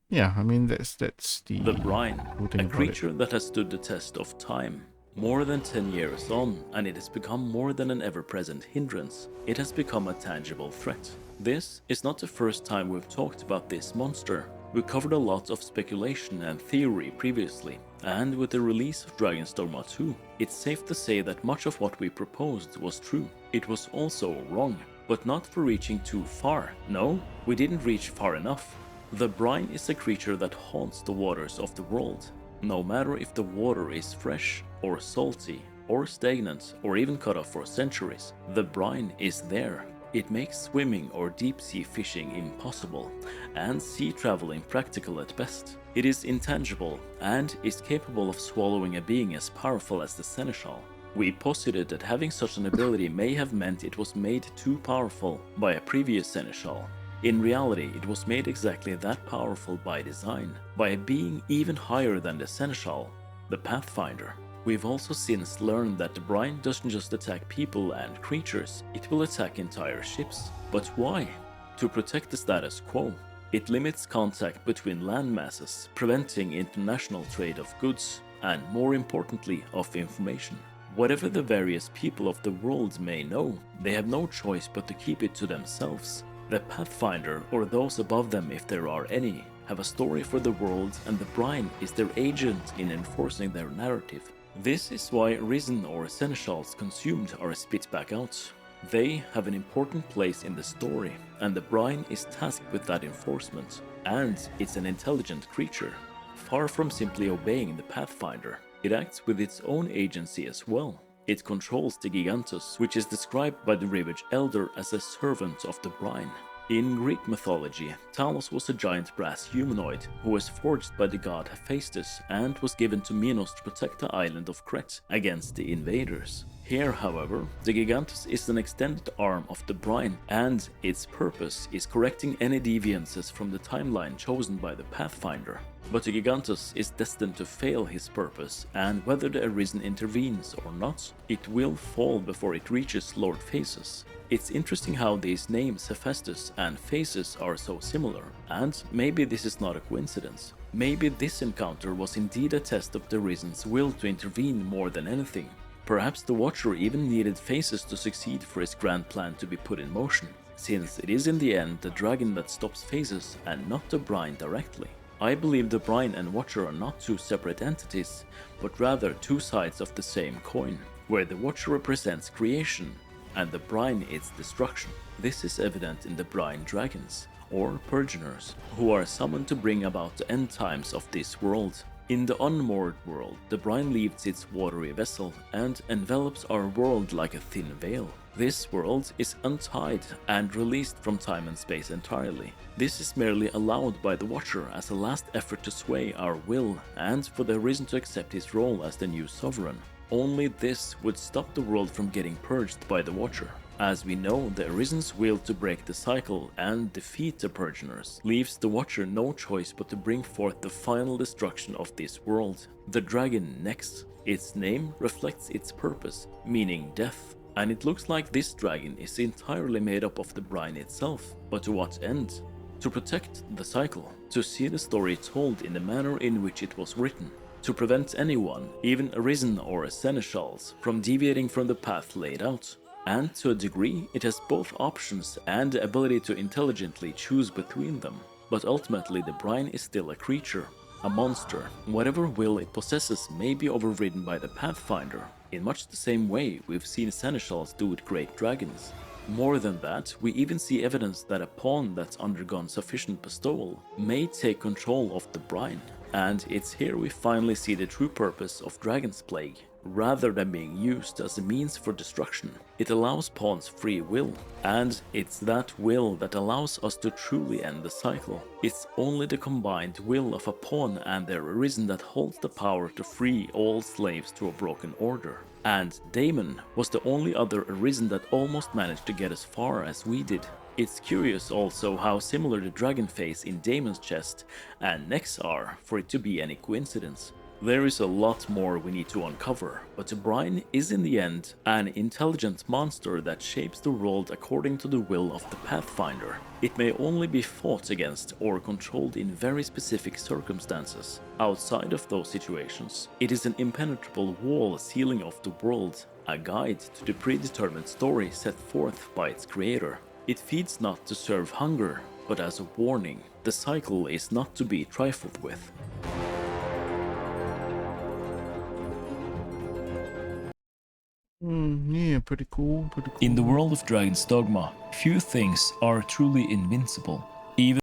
Yeah, I mean that's The brine, cool thing a about creature that has stood the test of time. More than 10 years on, and it has become more than an ever-present hindrance. It has become a tangible threat. This is not the first time we've talked about this monster. We covered a lot of speculation and theory previously, and with the release of Dragon's Dogma 2, it's safe to say that much of what we proposed was true. It was also wrong, but not for reaching too far. No, we didn't reach far enough. The brine is a creature that haunts the waters of the world. No matter if the water is fresh, or salty, or stagnant, or even cut off for centuries, the brine is there. It makes swimming or deep-sea fishing impossible, and sea travel impractical at best. It is intangible, and is capable of swallowing a being as powerful as the seneschal. We posited that having such an ability may have meant it was made too powerful by a previous seneschal. In reality, it was made exactly that powerful by design, by a being even higher than the seneschal, the Pathfinder. We've also since learned that the brine doesn't just attack people and creatures, it will attack entire ships. But why? To protect the status quo. It limits contact between land masses, preventing international trade of goods, and more importantly, of information. Whatever the various people of the world may know, they have no choice but to keep it to themselves. The Pathfinder, or those above them if there are any, have a story for the world, and the brine is their agent in enforcing their narrative. This is why risen or seneschals consumed are spit back out. They have an important place in the story, and the brine is tasked with that enforcement. And it's an intelligent creature. Far from simply obeying the Pathfinder, it acts with its own agency as well. It controls the Gigantus, which is described by the Ravage Elder as a servant of the brine. In Greek mythology, Talos was a giant brass humanoid who was forged by the god Hephaestus and was given to Minos to protect the island of Crete against the invaders. Here, however, the Gigantus is an extended arm of the brine, and its purpose is correcting any deviances from the timeline chosen by the Pathfinder. But the Gigantus is destined to fail his purpose, and whether the Arisen intervenes or not, it will fall before it reaches Lord Phaesus. It's interesting how these names Hephaestus and Phaesus are so similar, and maybe this is not a coincidence. Maybe this encounter was indeed a test of the Arisen's will to intervene more than anything. Perhaps the Watcher even needed Phaesus to succeed for his grand plan to be put in motion, since it is in the end the dragon that stops Phaesus and not the brine directly. I believe the brine and Watcher are not two separate entities, but rather two sides of the same coin, where the Watcher represents creation and the brine its destruction. This is evident in the brine dragons, or purgeners, who are summoned to bring about the end times of this world. In the unmoored world, the brine leaves its watery vessel and envelops our world like a thin veil. This world is untied and released from time and space entirely. This is merely allowed by the Watcher as a last effort to sway our will and for the Arisen to accept his role as the new sovereign. Only this would stop the world from getting purged by the Watcher. As we know, the Arisen's will to break the cycle and defeat the Purgeners leaves the Watcher no choice but to bring forth the final destruction of this world. The dragon next. Its name reflects its purpose, meaning death. And it looks like this dragon is entirely made up of the brine itself. But to what end? To protect the cycle, to see the story told in the manner in which it was written, to prevent anyone, even Arisen or Seneschals, from deviating from the path laid out. And to a degree, it has both options and the ability to intelligently choose between them. But ultimately, the brine is still a creature, a monster. Whatever will it possesses may be overridden by the Pathfinder, in much the same way we've seen Seneschals do with great dragons. More than that, we even see evidence that a pawn that's undergone sufficient bestowal may take control of the brine. And it's here we finally see the true purpose of Dragon's Plague. Rather than being used as a means for destruction, it allows pawns free will, and it's that will that allows us to truly end the cycle. It's only the combined will of a pawn and their Arisen that holds the power to free all slaves to a broken order. And Daemon was the only other Arisen that almost managed to get as far as we did. It's curious also how similar the dragon face in Daemon's chest and necks are for it to be any coincidence. There is a lot more we need to uncover, but the Brine is in the end an intelligent monster that shapes the world according to the will of the Pathfinder. It may only be fought against or controlled in very specific circumstances. Outside of those situations, it is an impenetrable wall sealing off the world, a guide to the predetermined story set forth by its creator. It feeds not to serve hunger, but as a warning. The cycle is not to be trifled with. Yeah, pretty cool, pretty cool. In the world of Dragon's Dogma, few things are truly invincible, even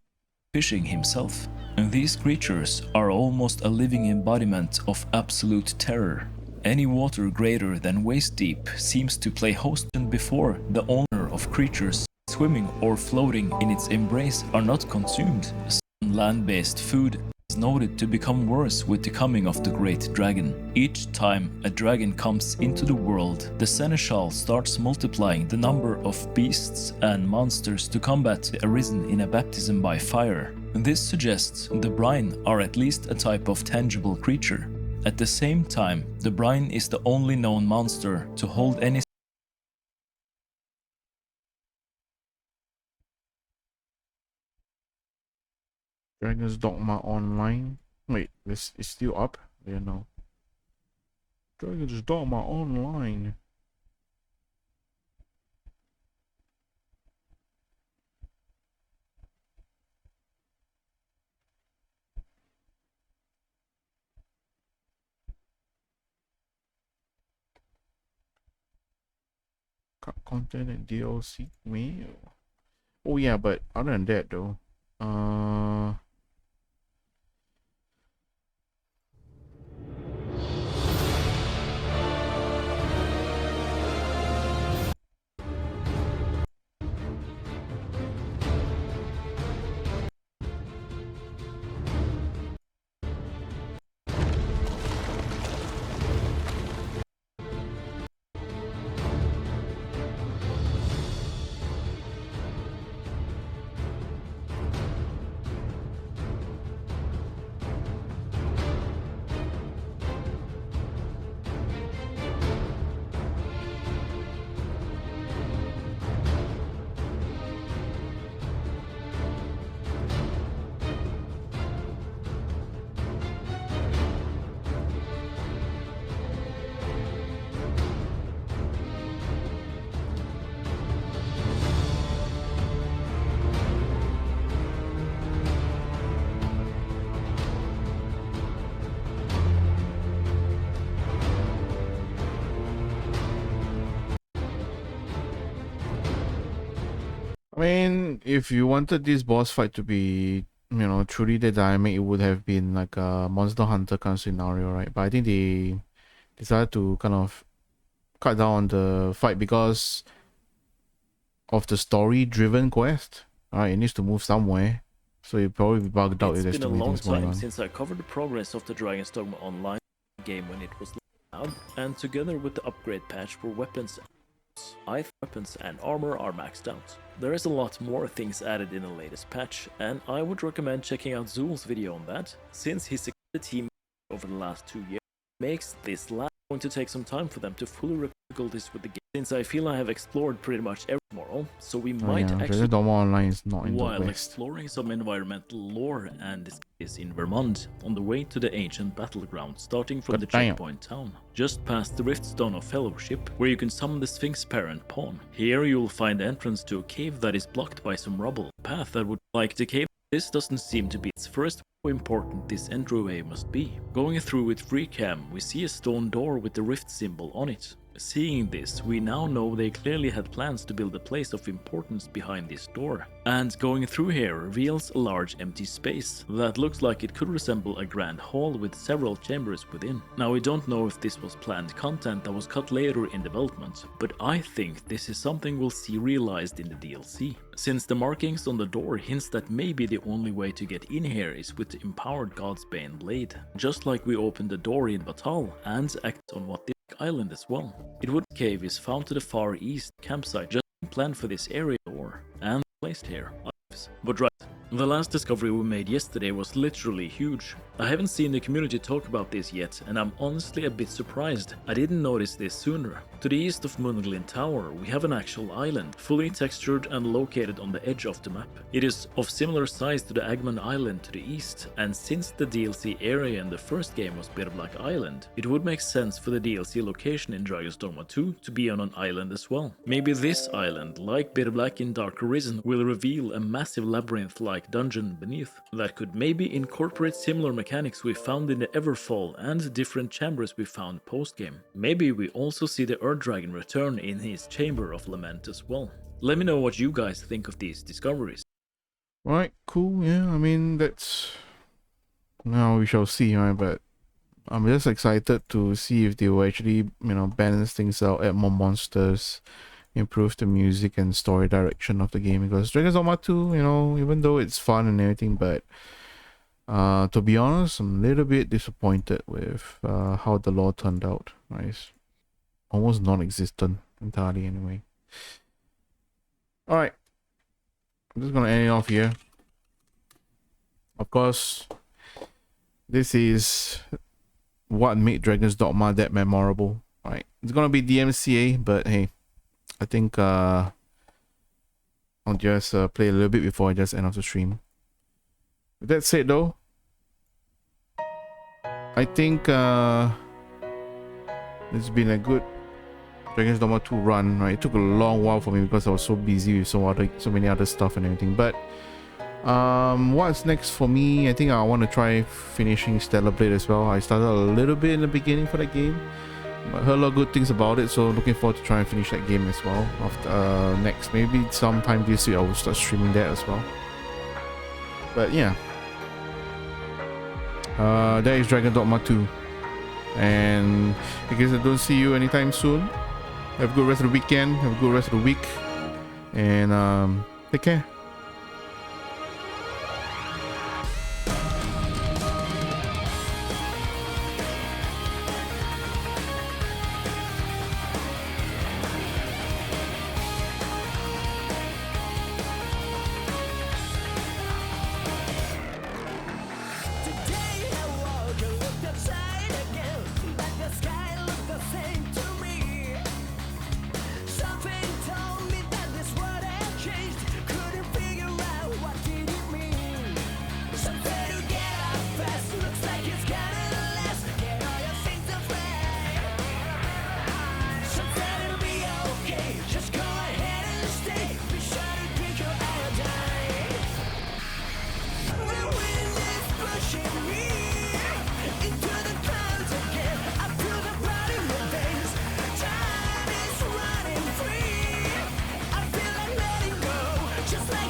fishing himself. And these creatures are almost a living embodiment of absolute terror. Any water greater than waist deep seems to play host, and before the owner of creatures swimming or floating in its embrace are not consumed. Some land-based food is noted to become worse with the coming of the great dragon. Each time a dragon comes into the world, the seneschal starts multiplying the number of beasts and monsters to combat arisen in a baptism by fire. This suggests the Brine are at least a type of tangible creature. At the same time, the Brine is the only known monster to hold any Dragon's Dogma Online. Wait, this is still up? Yeah, no. Dragon's Dogma Online. Content and DLC mail. Oh yeah, but other than that though, I mean, if you wanted this boss fight to be, you know, truly the dynamic, it would have been like a Monster Hunter kind of scenario, right? But I think they decided to kind of cut down on the fight because of the story-driven quest. Alright, it needs to move somewhere, so it probably be bugged out if there's It's too been a many long things going time on. since I covered the progress of the Dragon's Dogma Online game when it was out, and together with the upgrade patch for weapons, weapons and armor are maxed out. There is a lot more things added in the latest patch, and I would recommend checking out Zool's video on that, since his security team over the last 2 years makes this last going to take some time for them to fully reconcile this with the game, since I feel I have explored pretty much every moral, so we might yeah, actually, Dogma Online is not in the while West. exploring some environmental lore and this is in Vermont, on the way to the ancient battleground, starting from God the damn. checkpoint town, just past the Riftstone of Fellowship, where you can summon the Sphinx parent pawn. Here you'll find the entrance to a cave that is blocked by some rubble, a path that would like the cave. This doesn't seem to be its first. How important this entryway must be. Going through with free cam, we see a stone door with the rift symbol on it. Seeing this, we now know they clearly had plans to build a place of importance behind this door. And going through here reveals a large empty space that looks like it could resemble a grand hall with several chambers within. Now we don't know if this was planned content that was cut later in development, but I think this is something we'll see realized in the DLC, since the markings on the door hints that maybe the only way to get in here is with the empowered God's Bane blade, just like we opened the door in Batal and act on what this island as well. It would cave is found to the far east campsite, just planned for this area door and placed here. But right, The last discovery we made yesterday was literally huge. I haven't seen the community talk about this yet, and I'm honestly a bit surprised. I didn't notice this sooner. To the east of Munglin Tower, we have an actual island, fully textured and located on the edge of the map. It is of similar size to the Agman Island to the east, and since the DLC area in the first game was Birblack Island, it would make sense for the DLC location in Dragon's Dogma 2 to be on an island as well. Maybe this island, like Birblack in Dark Arisen, will reveal a massive labyrinth-like dungeon beneath that could maybe incorporate similar mechanics we found in the Everfall and different chambers we found post-game. Maybe we also see the Earth Dragon return in his Chamber of Lament as well. Let me know what you guys think of these discoveries. Right, cool, yeah, I mean, that's... Now we shall see, right, but I'm just excited to see if they will actually, you know, balance things out, add more monsters, improve the music and story direction of the game, because Dragon's Dogma 2, you know, even though it's fun and everything, but to be honest, I'm a little bit disappointed with how the lore turned out, right? It's almost non-existent entirely anyway. Alright, I'm just gonna end it off here. Of course, this is what made Dragon's Dogma that memorable, right? It's gonna be DMCA, but hey, I think I'll just play a little bit before I just end off the stream. With that said though, I think it's been a good Dragon's Dogma 2 run, right? It took a long while for me because I was so busy with so many other stuff and everything. But what's next for me? I think I want to try finishing Stellar Blade as well. I started a little bit in the beginning for that game, but heard a lot of good things about it, so looking forward to try and finish that game as well. After next, maybe sometime this week I will start streaming that as well. But yeah, that is Dragon's Dogma 2, and I guess I don't see you anytime soon. Have a good rest of the weekend, have a good rest of the week, and take care.